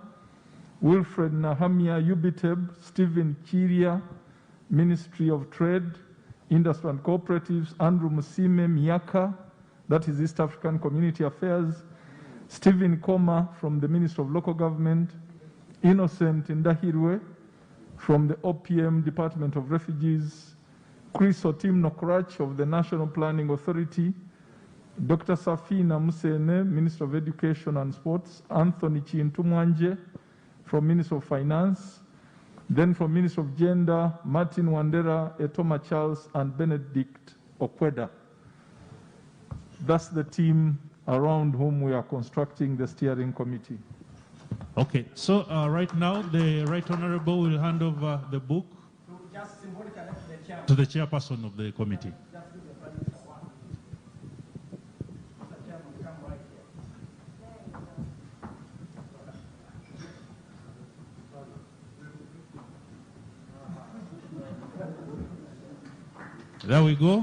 Wilfred Nahamia Ubiteb, Stephen Chiria, Ministry of Trade, Industry and Cooperatives. Andrew Musime Miaka, that is East African Community Affairs. Stephen Koma from the Ministry of Local Government. Innocent Ndahirwe from the OPM Department of Refugees. Chris Otim Nokrach of the National Planning Authority. Dr. Safina Musene, Minister of Education and Sports. Anthony Chintumwanje from Minister of Finance. Then from Minister of Gender, Martin Wandera, Etoma Charles, and Benedict Okweda. That's the team around whom we are constructing the steering committee. Okay, so right now, the Right Honorable will hand over the book to the chairperson of the committee. There we go.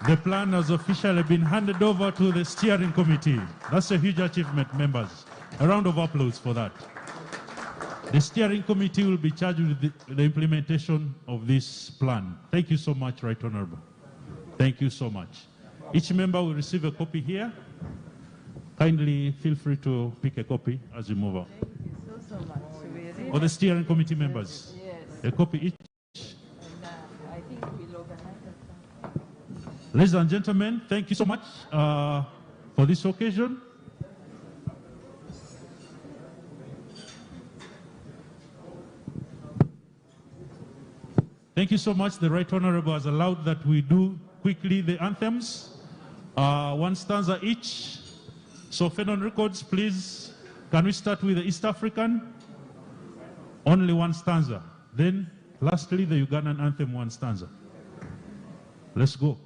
The plan has officially been handed over to the steering committee. That's a huge achievement, members. A round of applause for that. The steering committee will be charged with the implementation of this plan. Thank you so much, Right Honorable. Thank you so much. Each member will receive a copy here. Kindly feel free to pick a copy as you move out. Thank you so much. Or the steering committee members. Yes. A copy each. And, I think we'll organize that. Ladies and gentlemen, thank you so much for this occasion. Thank you so much. The Right Honorable has allowed that we do quickly the anthems, one stanza each. So, Phenon Records, please, can we start with the East African? Only one stanza. Then, lastly, the Ugandan anthem, one stanza. Let's go.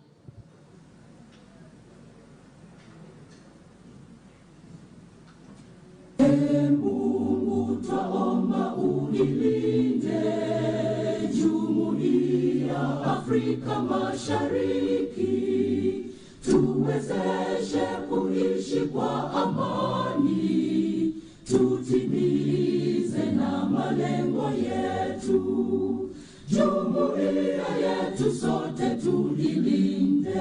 Afrika Mashariki, tuwezeshe kuishi kwa amani, tutimize na malengo yetu. Jumuiya yetu sote tulilinde,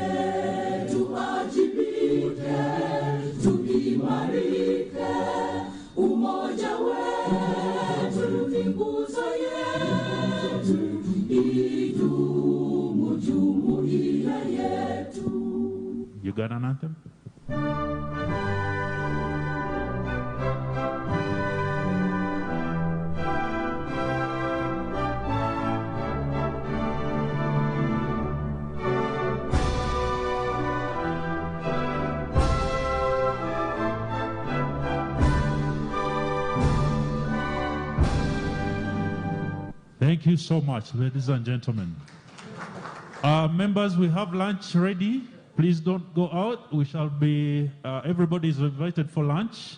tuajibike, tuimarike, umoja wetu ni nguzo yetu, idumu jumuiya yetu. Ugandan anthem. Thank you so much, ladies and gentlemen. Members, we have lunch ready. Please don't go out. We shall be, everybody is invited for lunch.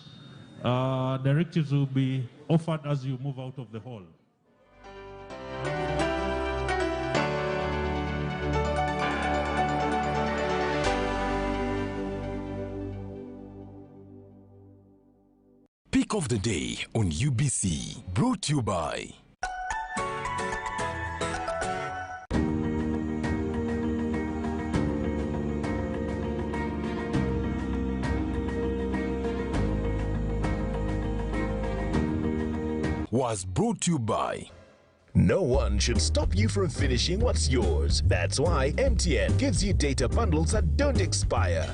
Directives will be offered as you move out of the hall. Pick of the day on UBC, brought to you by was brought to you by. No one should stop you from finishing what's yours. That's why MTN gives you data bundles that don't expire.